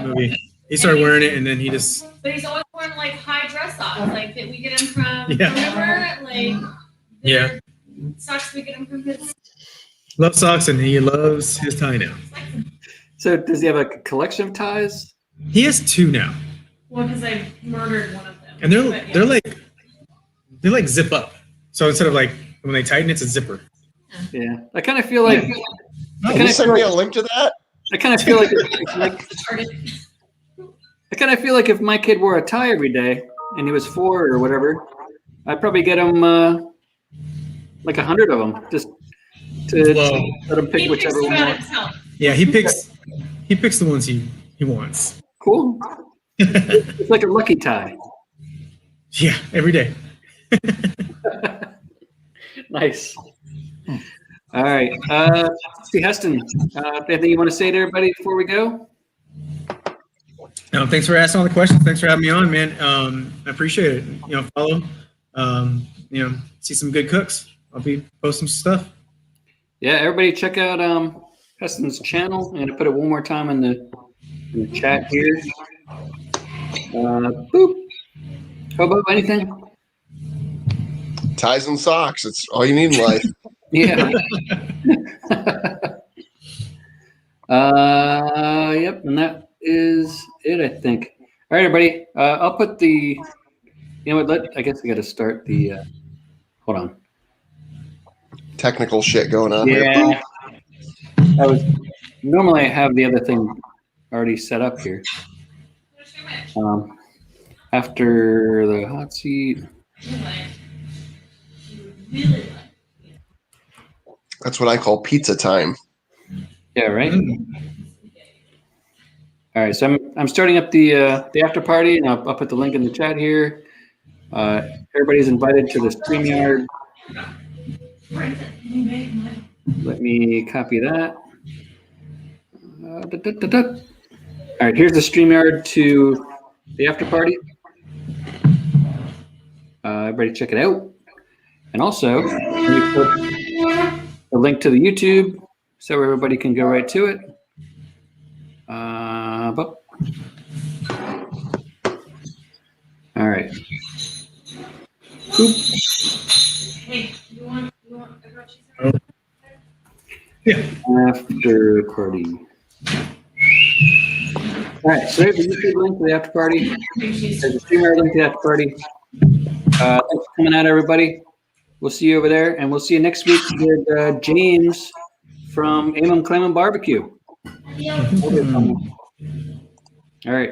movie. He started wearing it, and then he just.
But he's always wearing like high dress socks, like that we get him from.
Yeah.
Remember, like.
Yeah.
Socks we get him from his.
Love socks, and he loves his tie now.
So, does he have a collection of ties?
He has 2 now,
Well, because I murdered one of them.
and
But, yeah.
they're like zip up. So instead of like when they tighten, it's a zipper.
Yeah. I kind of feel like.
Can you send me a link to that?
I kind of feel like. I kind of feel like if my kid wore a tie every day and he was 4 or whatever, I'd probably get him like 100 of them just to let him pick
He
whichever
picks
one.
them out
he wants.
himself.
Yeah, he picks the ones he wants.
Cool. It's like a lucky tie.
Yeah, every day.
Nice. All right. See, Heston, anything you want to say to everybody before we go?
Thanks for asking all the questions. Thanks for having me on, man. I appreciate it. Follow. See some good cooks. I'll be posting some stuff.
Yeah, everybody check out Heston's channel. I'm going to put it one more time in the chat here. Boop. Hobo, anything?
Ties and socks. It's all you need in life.
Yeah. Yep, and that is it, I think. All right, everybody. I'll put the. You know what? I guess we got to start the. Hold on.
Technical shit going on here.
Yeah. Normally I have the other thing already set up here. After the hot seat.
That's what I call pizza time.
Yeah, right. All right, so I'm starting up the after party, and I'll put the link in the chat here. Everybody's invited to the StreamYard. Let me copy that. All right, here's the StreamYard to the after party. Everybody check it out. And also, let me put a link to the YouTube so everybody can go right to it. All right. Oop.
Hey, you want a grocery
Oh. Yeah.
After party. All right, so there's the YouTube link to the after party. There's the streamer link to the after party. Thanks for coming out, everybody. We'll see you over there, and we'll see you next week with James from Aim 'em Claim 'em Barbecue. All right.